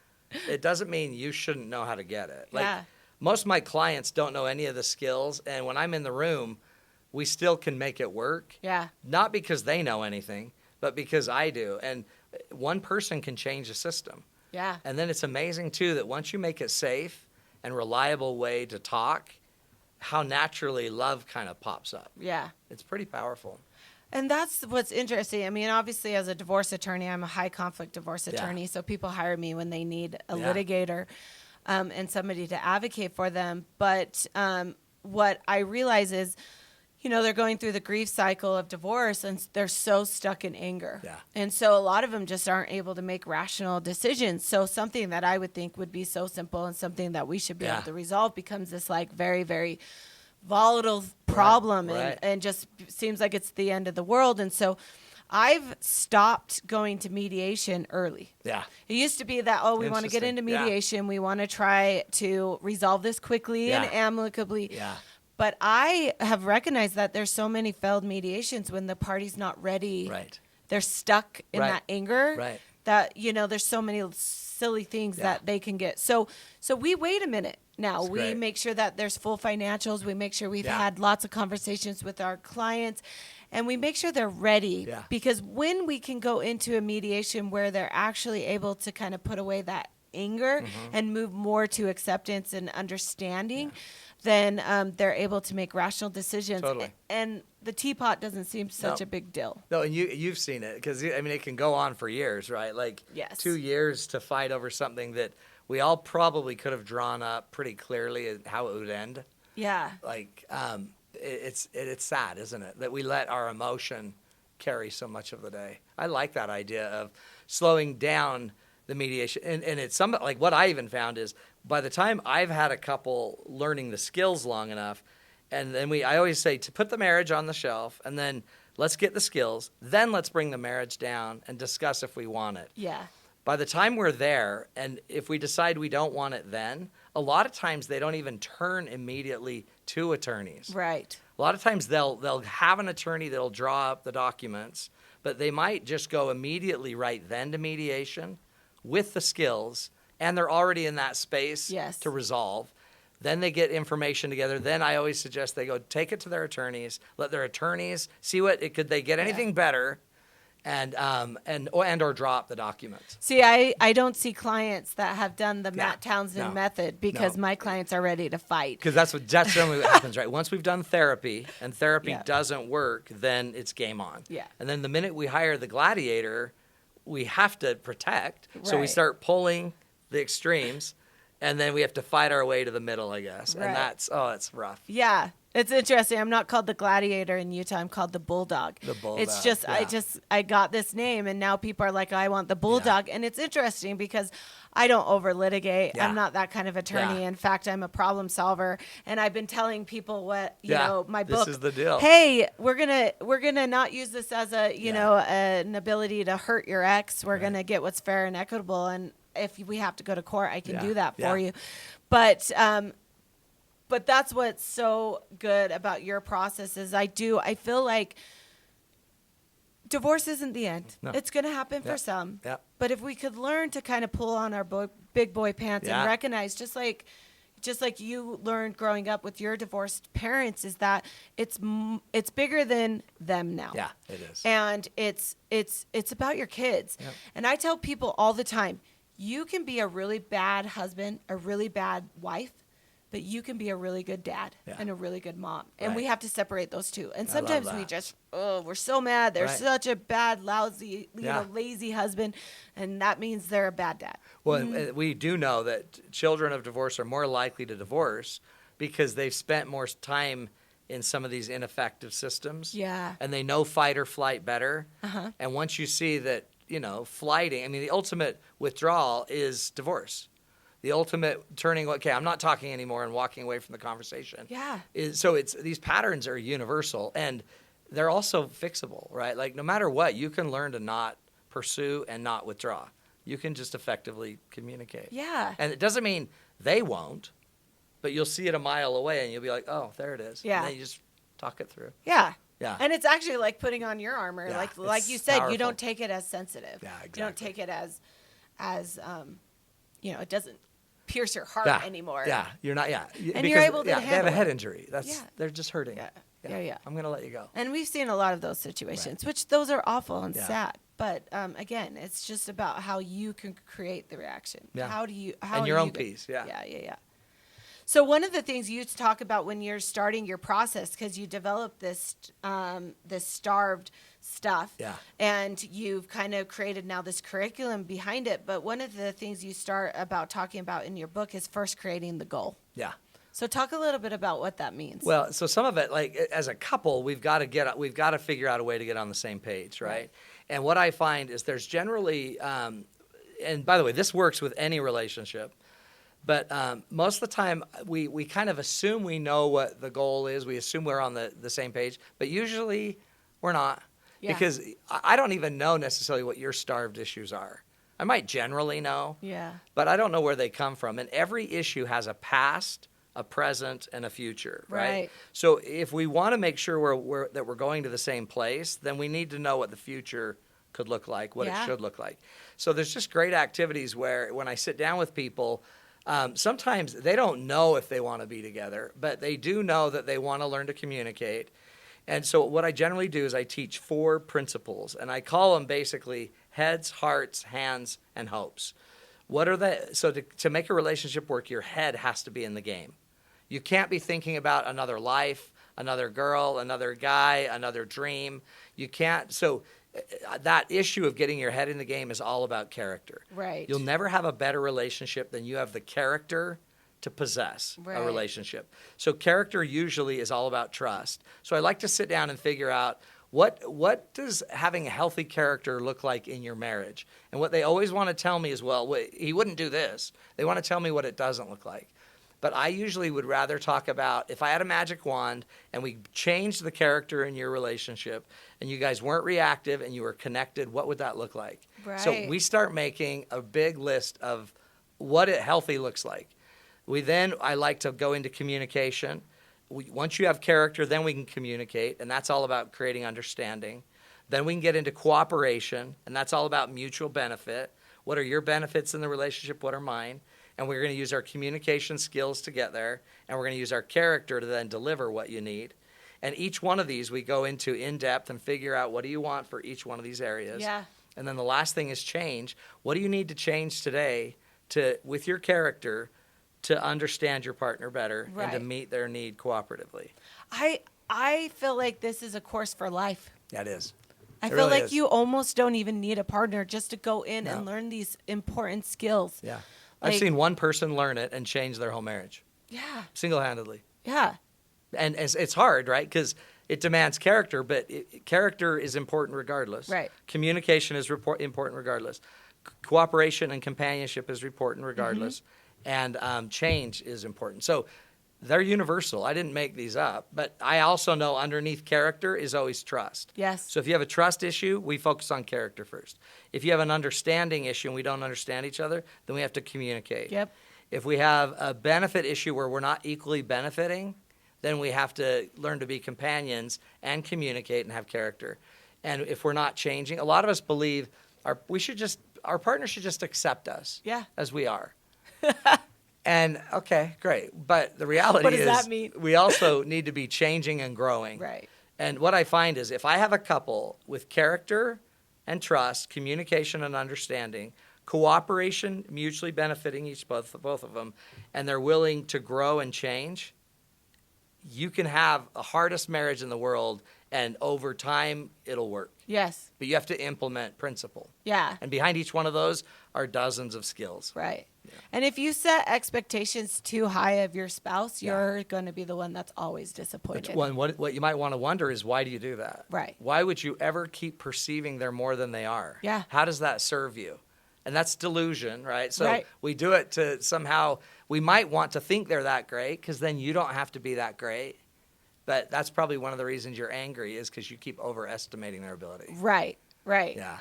it doesn't mean you shouldn't know how to get it. Like, Yeah. most of my clients don't know any of the skills, and when I'm in the room, we still can make it work. Yeah. Not because they know anything, but because I do. And one person can change a system. Yeah. And then it's amazing, too, that once you make it safe and reliable way to talk, how naturally love kind of pops up. Yeah. It's pretty powerful. And that's what's interesting. I mean, obviously, as a divorce attorney, I'm a high conflict divorce attorney. So people hire me when they need a litigator and somebody to advocate for them. But what I realize is, they're going through the grief cycle of divorce and they're so stuck in anger. Yeah. And so a lot of them just aren't able to make rational decisions. So something that I would think would be so simple and something that we should be able to resolve becomes this like very, very volatile problem and just seems like it's the end of the world. And so I've stopped going to mediation early. Yeah. It used to be that, we want to get into mediation. Yeah. We want to try to resolve this quickly and amicably. Yeah. But I have recognized that there's so many failed mediations when the party's not ready. Right. They're stuck in that anger. Right. That, there's so many silly things that they can get. So we wait a minute now. That's we great. make sure that there's full financials. We make sure we've had lots of conversations with our clients. And we make sure they're ready. Yeah. Because when we can go into a mediation where they're actually able to kind of put away that anger and move more to acceptance and understanding, then they're able to make rational decisions. Totally. And the teapot doesn't seem such a big deal. No, and you've seen it because, it can go on for years, right? Like 2 years to fight over something that we all probably could have drawn up pretty clearly how it would end. Yeah. Like, it's sad, isn't it, that we let our emotion carry so much of the day. I like that idea of slowing down the mediation. And it's something like what I even found is by the time I've had a couple learning the skills long enough, and then I always say to put the marriage on the shelf and then let's get the skills, then let's bring the marriage down and discuss if we want it. Yeah. By the time we're there, and if we decide we don't want it then, a lot of times they don't even turn immediately to attorneys. Right. A lot of times they'll have an attorney that'll draw up the documents, but they might just go immediately right then to mediation with the skills, and they're already in that space to resolve. Then they get information together. Then I always suggest they go take it to their attorneys, let their attorneys see could they get anything better, and or draw up the documents. See, I don't see clients that have done the Matt Townsend method because my clients are ready to fight. Because that's generally what happens, right? Once we've done therapy and therapy doesn't work, then it's game on. Yeah. And then the minute we hire the gladiator, we have to protect. So we Right. start pulling the extremes, and then we have to fight our way to the middle, I guess. Right. And it's rough. Yeah. It's interesting. I'm not called the gladiator in Utah. I'm called the bulldog. The bulldog. It's just, I got this name and now people are like, I want the bulldog. And it's interesting because I don't over litigate. Yeah. I'm not that kind of attorney. Yeah. In fact, I'm a problem solver. And I've been telling people what, my book. This is the deal. Hey, we're gonna not use this as an ability to hurt your ex. We're gonna get what's fair and equitable. And if we have to go to court, I can do that for you. But that's what's so good about your process is I feel like divorce isn't the end. No. It's going to happen for some. Yep. But if we could learn to kind of pull on our big boy pants and recognize, just like you learned growing up with your divorced parents, is that it's bigger than them now. Yeah, it is. And it's about your kids. Yep. And I tell people all the time, you can be a really bad husband, a really bad wife, but you can be a really good dad and a really good mom. And we have to separate those two. And sometimes we just, we're so mad. They're such a bad, lousy, lazy husband. And that means they're a bad dad. Well, and we do know that children of divorce are more likely to divorce because they've spent more time in some of these ineffective systems. Yeah. And they know fight or flight better. Uh-huh. And once you see that, flighting, the ultimate withdrawal is divorce. The ultimate turning, okay, I'm not talking anymore and walking away from the conversation. Yeah. So these patterns are universal, and they're also fixable, right? Like no matter what, you can learn to not pursue and not withdraw. You can just effectively communicate. Yeah. And it doesn't mean they won't, but you'll see it a mile away and you'll be like, oh, there it is. Yeah. And then you just talk it through. Yeah. Yeah. And it's actually like putting on your armor. Yeah, Like you it's said, you powerful. don't take it as sensitive. Yeah, You don't exactly. take it as it doesn't pierce your heart Yeah. anymore. Yeah. You're not, And you're able to They have handle a it. head injury. Yeah. They're just hurting. Yeah. I'm going to let you go. And we've seen a lot of those situations, which those are awful and Yeah. sad. But again, it's just about how you can create the reaction. Yeah. How your are own piece. Yeah. Yeah. So one of the things you talk about when you're starting your process, because you develop this starved stuff, and you've kind of created now this curriculum behind it. But one of the things you start about talking about in your book is first creating the goal. Yeah. So talk a little bit about what that means. Well, so some of it, like as a couple, we've got to figure out a way to get on the same page, right? And what I find is there's generally, and by the way, this works with any relationship, but most of the time we kind of assume we know what the goal is. We assume we're on the same page, but usually we're not, because I don't even know necessarily what your starved issues are. I might generally know, but I don't know where they come from. And every issue has a past, a present, and a future, right? So if we want to make sure that we're going to the same place, then we need to know what the future could look like, what it should look like. So there's just great activities where when I sit down with people, sometimes they don't know if they want to be together, but they do know that they want to learn to communicate. And so what I generally do is I teach 4 principles, and I call them basically heads, hearts, hands, and hopes. So to make a relationship work, your head has to be in the game. You can't be thinking about another life, another girl, another guy, another dream. You can't. So that issue of getting your head in the game is all about character. Right. You'll never have a better relationship than you have the character to possess a relationship. So character usually is all about trust. So I like to sit down and figure out what does having a healthy character look like in your marriage? And what they always want to tell me is, well, he wouldn't do this. They want to tell me what it doesn't look like. But I usually would rather talk about if I had a magic wand and we changed the character in your relationship and you guys weren't reactive and you were connected, what would that look like? Right. So we start making a big list of what healthy looks like. I like to go into communication. Once you have character, then we can communicate, and that's all about creating understanding. Then we can get into cooperation, and that's all about mutual benefit. What are your benefits in the relationship? What are mine? And we're going to use our communication skills to get there, and we're going to use our character to then deliver what you need. And each one of these we go into in depth and figure out what do you want for each one of these areas. Yeah. And then the last thing is change. What do you need to change today with your character to understand your partner better and to meet their need cooperatively? I feel like this is a course for life. That is. I feel like you almost don't even need a partner just to go in and learn these important skills. Yeah. I've seen one person learn it and change their whole marriage. Yeah. Single-handedly. Yeah. And it's hard, right? Because it demands character, but character is important regardless. Right. Communication is important regardless. Cooperation and companionship is important regardless. And change is important. So they're universal. I didn't make these up. But I also know underneath character is always trust. Yes. So if you have a trust issue, we focus on character first. If you have an understanding issue and we don't understand each other, then we have to communicate. Yep. If we have a benefit issue where we're not equally benefiting, then we have to learn to be companions and communicate and have character. And if we're not changing, a lot of us believe our partner should just accept us as we are. And okay, great. But the reality What does is that mean? we also need to be changing and growing. Right. And what I find is if I have a couple with character and trust, communication and understanding, cooperation, mutually benefiting both of them, and they're willing to grow and change, you can have the hardest marriage in the world, and over time, it'll work. Yes. But you have to implement principle. Yeah. And behind each one of those are dozens of skills. Right. Yeah. And if you set expectations too high of your spouse, you're going to be the one that's always disappointed. What you might want to wonder is, why do you do that? Right. Why would you ever keep perceiving they're more than they are? Yeah. How does that serve you? And that's delusion, right? So Right. we do it to somehow, we might want to think they're that great because then you don't have to be that great. But that's probably one of the reasons you're angry is because you keep overestimating their ability. Right. Yeah.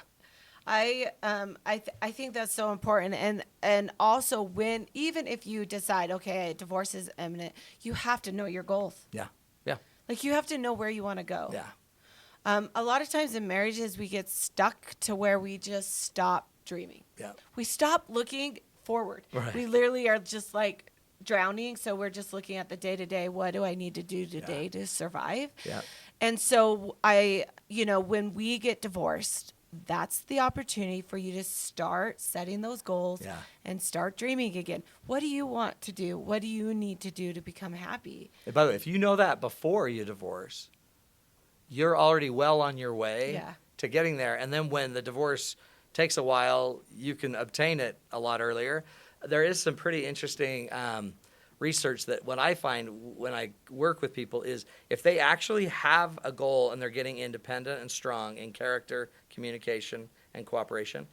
I think that's so important, and also when, even if you decide, okay, divorce is imminent, you have to know your goals. Yeah. Yeah. Like, you have to know where you want to go. Yeah. A lot of times in marriages, we get stuck to where we just stop dreaming. Yeah. We stop looking forward. Right. We literally are just like drowning. So we're just looking at the day to day. What do I need to do today to survive? Yeah. And so when we get divorced, that's the opportunity for you to start setting those goals and start dreaming again. What do you want to do? What do you need to do to become happy? And by the way, if you know that before you divorce, you're already well on your way to getting there. And then when the divorce takes a while, you can obtain it a lot earlier. There is some pretty interesting research that what I find when I work with people is if they actually have a goal and they're getting independent and strong in character, communication, and cooperation,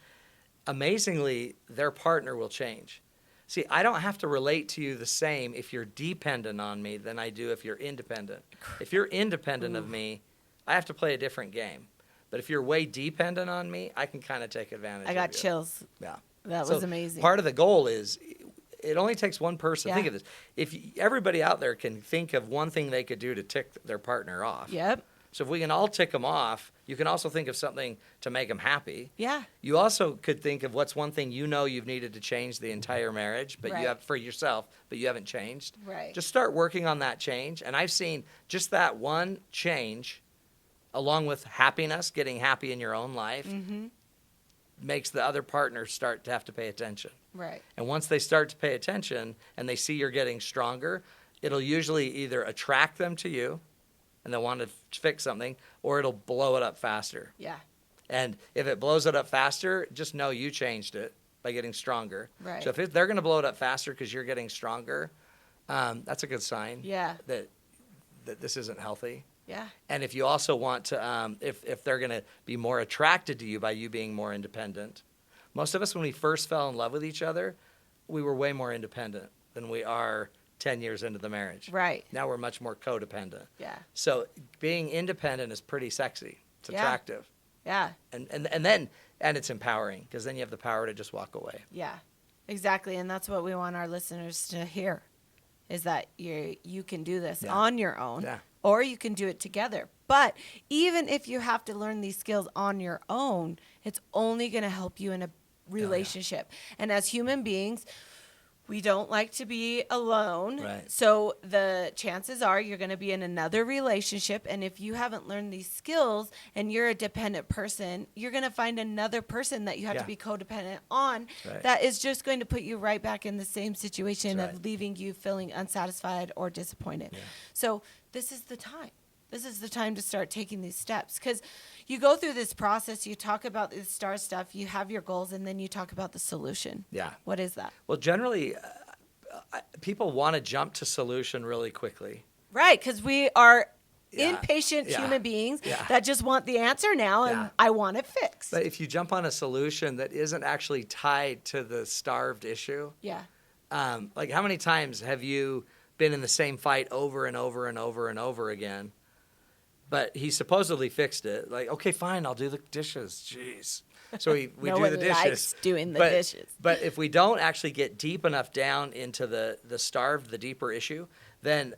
amazingly, their partner will change. See, I don't have to relate to you the same if you're dependent on me than I do if you're independent. If you're independent of me, I have to play a different game. But if you're way dependent on me, I can kind of take advantage of you. I got chills. Yeah. That was amazing. Part of the goal is it only takes one person. Yeah. Think of this. If everybody out there can think of one thing they could do to tick their partner off. Yep. So if we can all tick them off, you can also think of something to make them happy. Yeah. You also could think of what's one thing you know you've needed to change the entire marriage, but you have for yourself, but you haven't changed. Right. Just start working on that change. And I've seen just that one change, along with happiness, getting happy in your own life, makes the other partner start to have to pay attention. Right. And once they start to pay attention and they see you're getting stronger, it'll usually either attract them to you and they'll want to fix something, or it'll blow it up faster. Yeah. And if it blows it up faster, just know you changed it by getting stronger. Right. So if they're going to blow it up faster because you're getting stronger, that's a good sign that this isn't healthy. Yeah. And if you also want to, if they're going to be more attracted to you by you being more independent, most of us, when we first fell in love with each other, we were way more independent than we are 10 years into the marriage. Right. Now we're much more codependent. Yeah. So being independent is pretty sexy. It's attractive. Yeah. And it's empowering because then you have the power to just walk away. Yeah. Exactly. And that's what we want our listeners to hear, is that you can do this on your own, or you can do it together. But even if you have to learn these skills on your own, it's only going to help you in a relationship. And as human beings, we don't like to be alone. Right. So the chances are you're going to be in another relationship. And if you haven't learned these skills and you're a dependent person, you're going to find another person that you have to be codependent on that is just going to put you right back in the same situation of leaving you feeling unsatisfied or disappointed. Yeah. So this is the time. This is the time to start taking these steps, because you go through this process, you talk about the STAR stuff, you have your goals, and then you talk about the solution. Yeah. What is that? Well, generally, people want to jump to solution really quickly. Right, because we are impatient human beings that just want the answer now, and I want it fixed. But if you jump on a solution that isn't actually tied to the starved issue, like how many times have you been in the same fight over and over and over and over again? But he supposedly fixed it. Like, okay, fine, I'll do the dishes. Jeez. So we no do one the dishes. likes doing the dishes. But if we don't actually get deep enough down into the starved, the deeper issue, then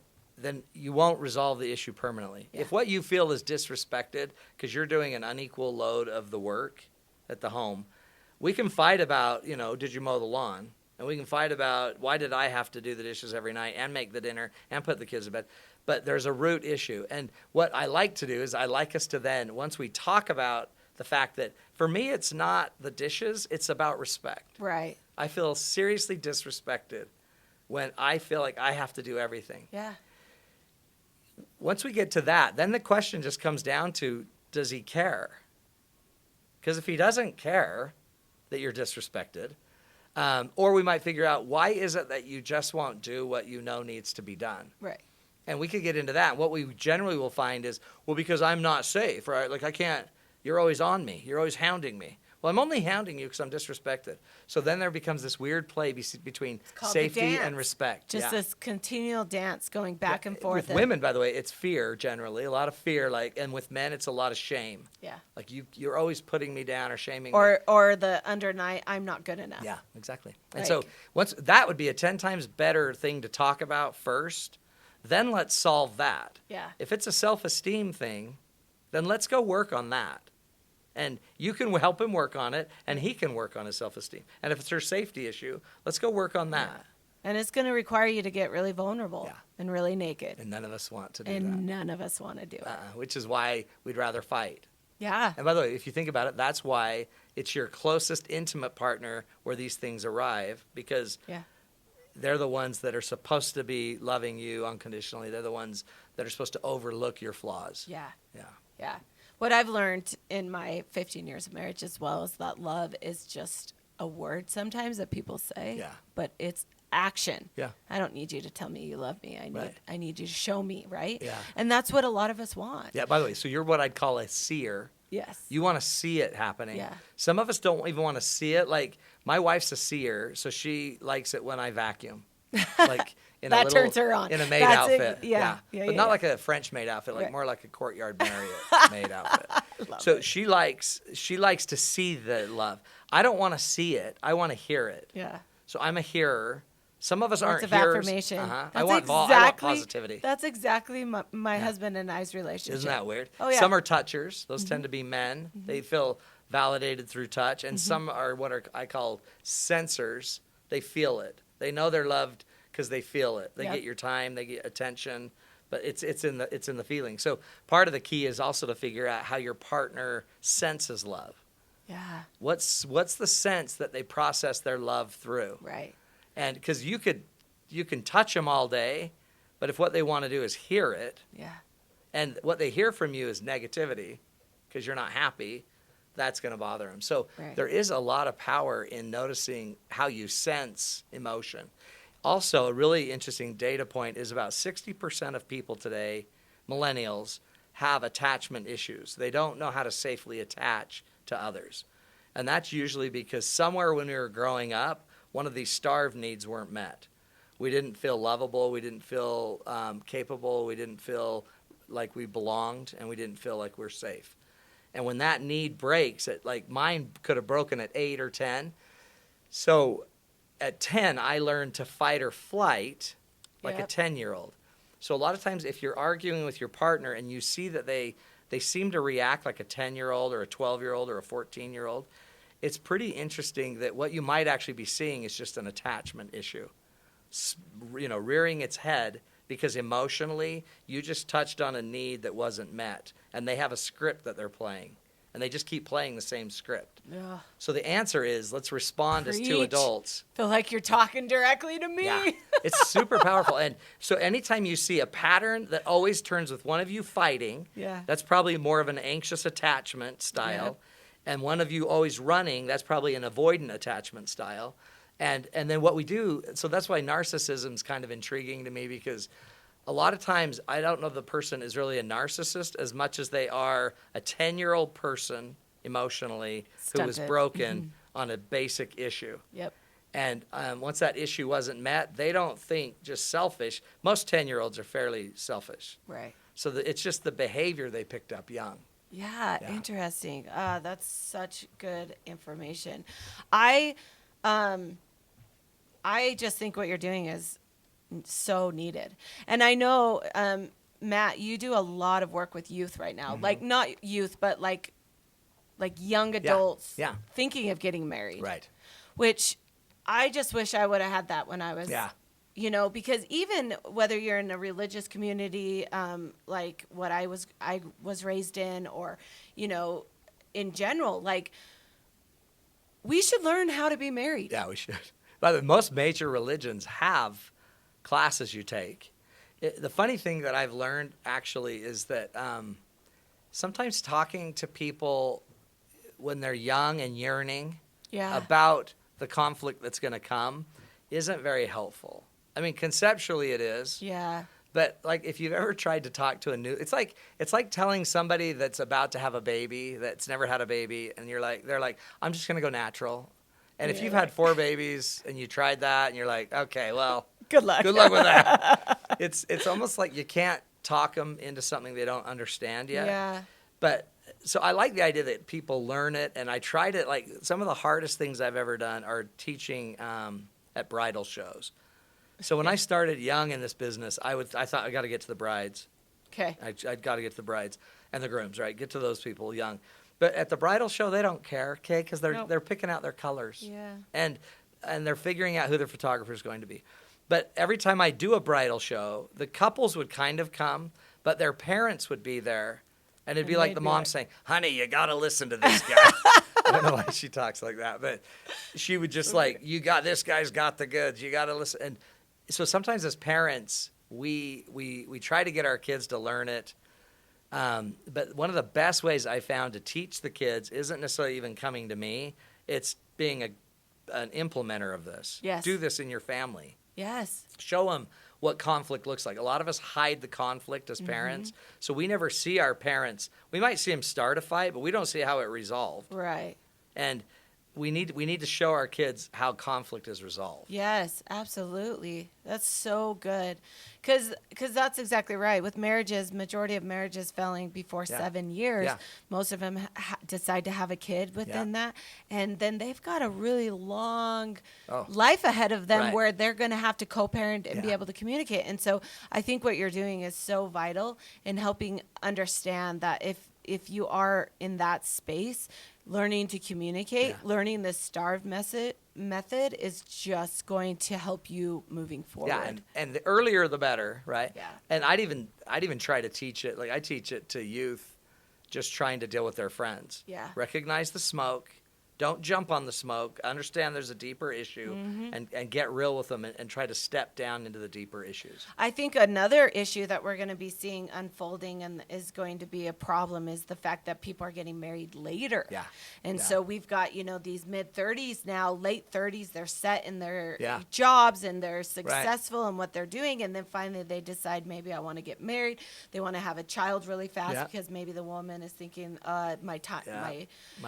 you won't resolve the issue permanently. Yeah. If what you feel is disrespected because you're doing an unequal load of the work at the home, we can fight about, did you mow the lawn? And we can fight about, why did I have to do the dishes every night and make the dinner and put the kids to bed? But there's a root issue. And what I like to do is I like us to then, once we talk about the fact that, for me, it's not the dishes, it's about respect. Right. I feel seriously disrespected when I feel like I have to do everything. Yeah. Once we get to that, then the question just comes down to, does he care? Because if he doesn't care that you're disrespected, or we might figure out, why is it that you just won't do what you know needs to be done? Right. And we could get into that. What we generally will find is, well, because I'm not safe, right? Like, I can't, you're always on me. You're always hounding me. Well, I'm only hounding you because I'm disrespected. So then there becomes this weird play between called the safety and dance. Respect. Just this continual dance going back and forth. With women, by the way, it's fear generally, a lot of fear. And with men, it's a lot of shame. Yeah. Like you're always putting me down or shaming me. Or the undernight, I'm not good enough. Yeah, exactly. And so that would be a 10 times better thing to talk about first. Then let's solve that. Yeah. If it's a self-esteem thing, then let's go work on that. And you can help him work on it, and he can work on his self-esteem. And if it's her safety issue, let's go work on that. Yeah. And it's going to require you to get really vulnerable and really naked. And none of us want to do and that. none of us want to do it. Which is why we'd rather fight. Yeah. And by the way, if you think about it, that's why it's your closest intimate partner where these things arrive, because they're the ones that are supposed to be loving you unconditionally. They're the ones that are supposed to overlook your flaws. Yeah. Yeah. Yeah. What I've learned in my 15 years of marriage as well is that love is just a word sometimes that people say, but it's action. Yeah. I don't need you to tell me you love me. I need you to show me, right? Yeah. And that's what a lot of us want. Yeah, by the way, so you're what I'd call a seer. Yes. You want to see it happening. Yeah. Some of us don't even want to see it. Like, my wife's a seer, so she likes it when I vacuum. Like in that turns her on. In a maid outfit. But not like a French maid outfit, like more like a Courtyard Marriott maid outfit. So she likes to see the love. I don't want to see it. I want to hear it. Yeah. So I'm a hearer. Some of us Words aren't of hearers. affirmation. I want positivity. That's exactly my husband and I's relationship. Isn't that weird? Oh, yeah. Some are touchers. Those tend to be men. They feel validated through touch. And some are I call sensors. They feel it. They know they're loved because they feel it. They get your time. They get attention. But it's in the feeling. So part of the key is also to figure out how your partner senses love. Yeah. What's the sense that they process their love through? Right. And because you can touch them all day, but if what they want to do is hear it, and what they hear from you is negativity because you're not happy, that's going to bother them. So there is a lot of power in noticing how you sense emotion. Also, a really interesting data point is about 60% of people today, millennials, have attachment issues. They don't know how to safely attach to others. And that's usually because somewhere when we were growing up, one of these starved needs weren't met. We didn't feel lovable. We didn't feel capable. We didn't feel like we belonged, and we didn't feel like we're safe. And when that need breaks, like mine could have broken at 8 or 10. So at 10, I learned to fight or flight like a 10-year-old. So a lot of times if you're arguing with your partner and you see that they seem to react like a 10-year-old or a 12-year-old or a 14-year-old, it's pretty interesting that what you might actually be seeing is just an attachment issue, rearing its head because emotionally you just touched on a need that wasn't met, and they have a script that they're playing, and they just keep playing the same script. Yeah. So the answer is let's respond as two adults. Feel like you're talking directly to me. Yeah. It's super powerful. And so anytime you see a pattern that always turns with one of you fighting, that's probably more of an anxious attachment style. Yep. And one of you always running, that's probably an avoidant attachment style. And then what we do, so that's why narcissism is kind of intriguing to me, because a lot of times I don't know if the person is really a narcissist as much as they are a 10-year-old person emotionally who was broken on a basic issue. Yep. And once that issue wasn't met, they don't think just selfish. Most 10-year-olds are fairly selfish. Right. So it's just the behavior they picked up young. Yeah. Interesting. That's such good information. I just think what you're doing is so needed. And I know, Matt, you do a lot of work with youth right now. Like not youth, but like young adults thinking of getting married. Right. Which I just wish I would have had that when I was, because even whether you're in a religious community, like what I was raised in, or, in general, like we should learn how to be married. Yeah, we should. By the way, most major religions have classes you take. The funny thing that I've learned actually is that sometimes talking to people when they're young and yearning about the conflict that's going to come isn't very helpful. I mean, conceptually it is. Yeah. But like if you've ever tried to talk to it's like telling somebody that's about to have a baby that's never had a baby, and they're like, I'm just gonna go natural. And if you've had 4 babies and you tried that, and you're like, okay, well, Good luck. good luck with that. It's almost like you can't talk them into something they don't understand yet. Yeah. But so I like the idea that people learn it, and I tried it. Like some of the hardest things I've ever done are teaching at bridal shows. So when I started young in this business, I thought I got to get to the brides. Okay. I'd got to get to the brides and the grooms, right? Get to those people young. But at the bridal show, they don't care, okay? Because they're picking out their colors. Yeah. And they're figuring out who their photographer is going to be. But every time I do a bridal show, the couples would kind of come, but their parents would be there. And it'd be like the mom saying, honey, you got to listen to this guy. I don't know why she talks like that, but she would just this guy's got the goods. You got to listen. And so sometimes as parents, we try to get our kids to learn it. But one of the best ways I found to teach the kids isn't necessarily even coming to me. It's being an implementer of this. Yes. Do this in your family. Yes. Show them what conflict looks like. A lot of us hide the conflict as parents, so we never see our parents. We might see them start a fight, but we don't see how it resolved. Right. And we need to show our kids how conflict is resolved. Yes, absolutely. That's so good. Because that's exactly right. With marriages, majority of marriages failing before 7 years, most of them decide to have a kid within that. And then they've got a really long life ahead of them where they're going to have to co-parent and be able to communicate. And so I think what you're doing is so vital in helping understand that if you are in that space, learning to communicate, learning the STARVE method is just going to help you moving forward. Yeah, and the earlier the better, right? Yeah. And I'd even try to teach it. Like I teach it to youth just trying to deal with their friends. Yeah. Recognize the smoke. Don't jump on the smoke. Understand there's a deeper issue and get real with them and try to step down into the deeper issues. I think another issue that we're going to be seeing unfolding and is going to be a problem is the fact that people are getting married later. Yeah. And so we've got, these mid-30s now, late 30s, they're set in their jobs and they're successful in what they're doing. And then finally they decide, maybe I want to get married. They want to have a child really fast because maybe the woman is thinking, my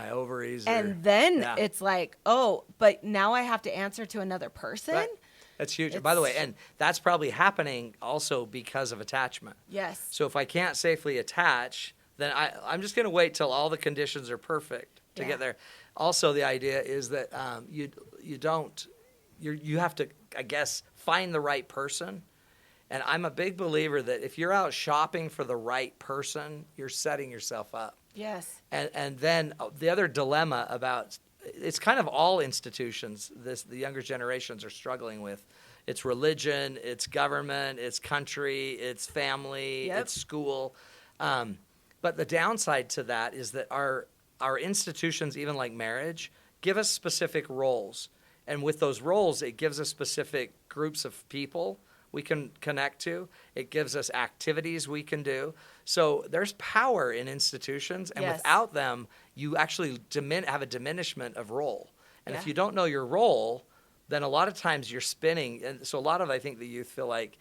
ovaries. And then it's like, but now I have to answer to another person. Right. That's huge. By the way, and that's probably happening also because of attachment. Yes. So if I can't safely attach, then I'm just going to wait till all the conditions are perfect to get there. Also, the idea is that you have to, I guess, find the right person. And I'm a big believer that if you're out shopping for the right person, you're setting yourself up. Yes. And then the other dilemma about it's kind of all institutions the younger generations are struggling with. It's religion, it's government, it's country, it's family, it's school. But the downside to that is that our institutions, even like marriage, give us specific roles. And with those roles, it gives us specific groups of people we can connect to. It gives us activities we can do. So there's power in institutions, and without them, you actually have a diminishment of role. And if you don't know your role, then a lot of times you're spinning. And so a lot of, I think, the youth feel like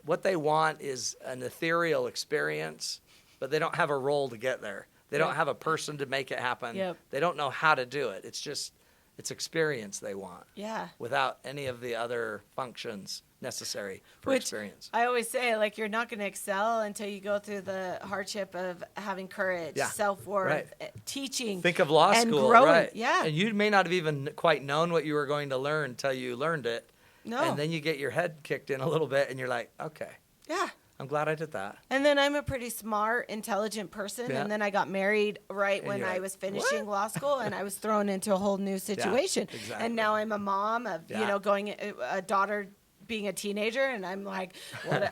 what they want is an ethereal experience, but they don't have a role to get there. They don't have a person to make it happen. Yep. They don't know how to do it. It's experience they want. Yeah. Without any of the other functions necessary for experience. I always say, you're not going to excel until you go through the hardship of having courage, self-worth, teaching. Think of law and school, growing. right? Yeah. And you may not have even quite known what you were going to learn until you learned it. No. And then you get your head kicked in a little bit, and you're like, okay. Yeah. I'm glad I did that. And then I'm a pretty smart, intelligent person. Yeah. And then I got married when I was finishing law school, and I was thrown into a whole new situation. Yeah, exactly. And now I'm a mom of, going a daughter being a teenager, and I'm like,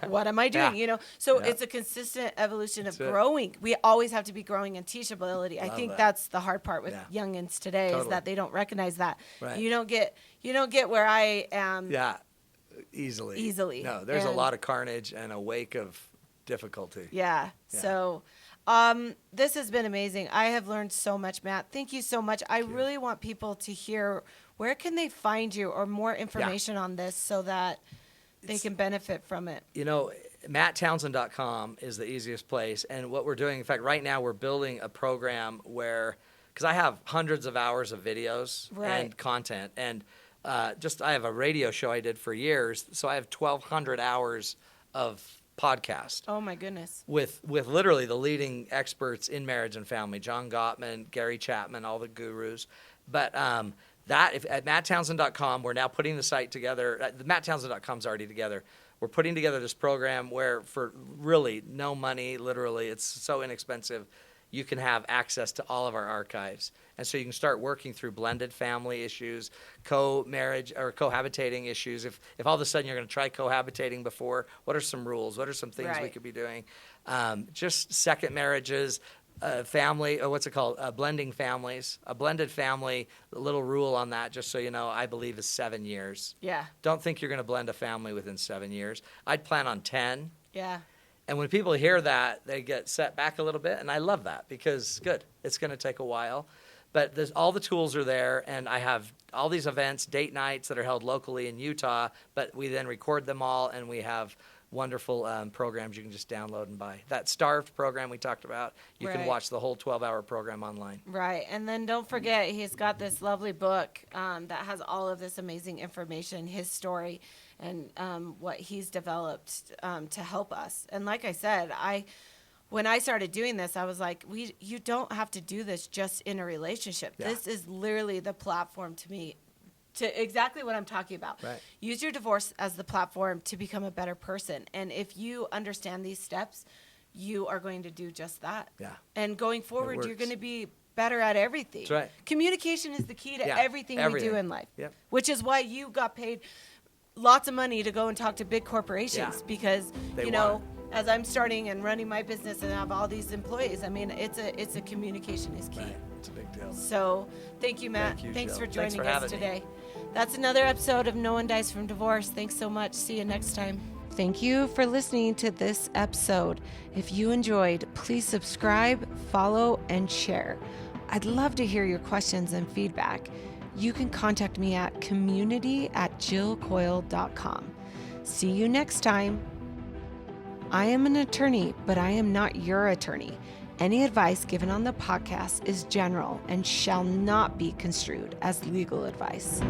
what am I doing? So it's a consistent evolution of growing. We always have to be growing in teachability. I think that's the hard part with youngins today is that they don't recognize that. Right. You don't get where I am. Yeah. Easily. No, there's a lot of carnage and a wake of difficulty. Yeah. So this has been amazing. I have learned so much, Matt. Thank you so much. I really want people to hear, where can they find you or more information on this so that they can benefit from it. MattTownsend.com is the easiest place. And what we're doing, in fact, right now we're building a program where, because I have hundreds of hours of videos and content, and I have a radio show I did for years, so I have 1,200 hours of podcast. Oh my goodness. With literally the leading experts in marriage and family, John Gottman, Gary Chapman, all the gurus. But at MattTownsend.com, we're now putting the site together. MattTownsend.com is already together. We're putting together this program where for really no money, literally, it's so inexpensive, you can have access to all of our archives. And so you can start working through blended family issues, co-marriage or cohabitating issues. If all of a sudden you're going to try cohabitating before, what are some rules? What are some things we could be doing? Just second marriages, family, what's it called? Blending families. A blended family, a little rule on that, just so you know, I believe is 7 years. Yeah. Don't think you're going to blend a family within 7 years. I'd plan on 10. Yeah. And when people hear that, they get set back a little bit, and I love that because, good, it's going to take a while. But all the tools are there, and I have all these events, date nights that are held locally in Utah, but we then record them all, and we have wonderful programs you can just download and buy. That Starved program we talked about, you can watch the whole 12-hour program online. Right. And then don't forget, he's got this lovely book that has all of this amazing information, his story, and what he's developed to help us. And like I said, when I started doing this, I was like, you don't have to do this just in a relationship. Yeah. This is literally the platform to me, to exactly what I'm talking about. Right. Use your divorce as the platform to become a better person. And if you understand these steps, you are going to do just that. Yeah. And going forward, you're going to be better at everything. That's right. Communication is the key to everything we do in life. Yep. Which is why you got paid lots of money to go and talk to big corporations because, as I'm starting and running my business and have all these employees, I mean, it's a communication is key. Right. It's a big deal. So thank you, Matt. Thank you, Thanks Jill. for joining Thanks for us today. That's another episode of No One Dies from Divorce. Thanks so much. See you next time. Thank you for listening to this episode. If you enjoyed, please subscribe, follow, and share. I'd love to hear your questions and feedback. You can contact me at community@jillcoil.com. See you next time. I am an attorney, but I am not your attorney. Any advice given on the podcast is general and shall not be construed as legal advice.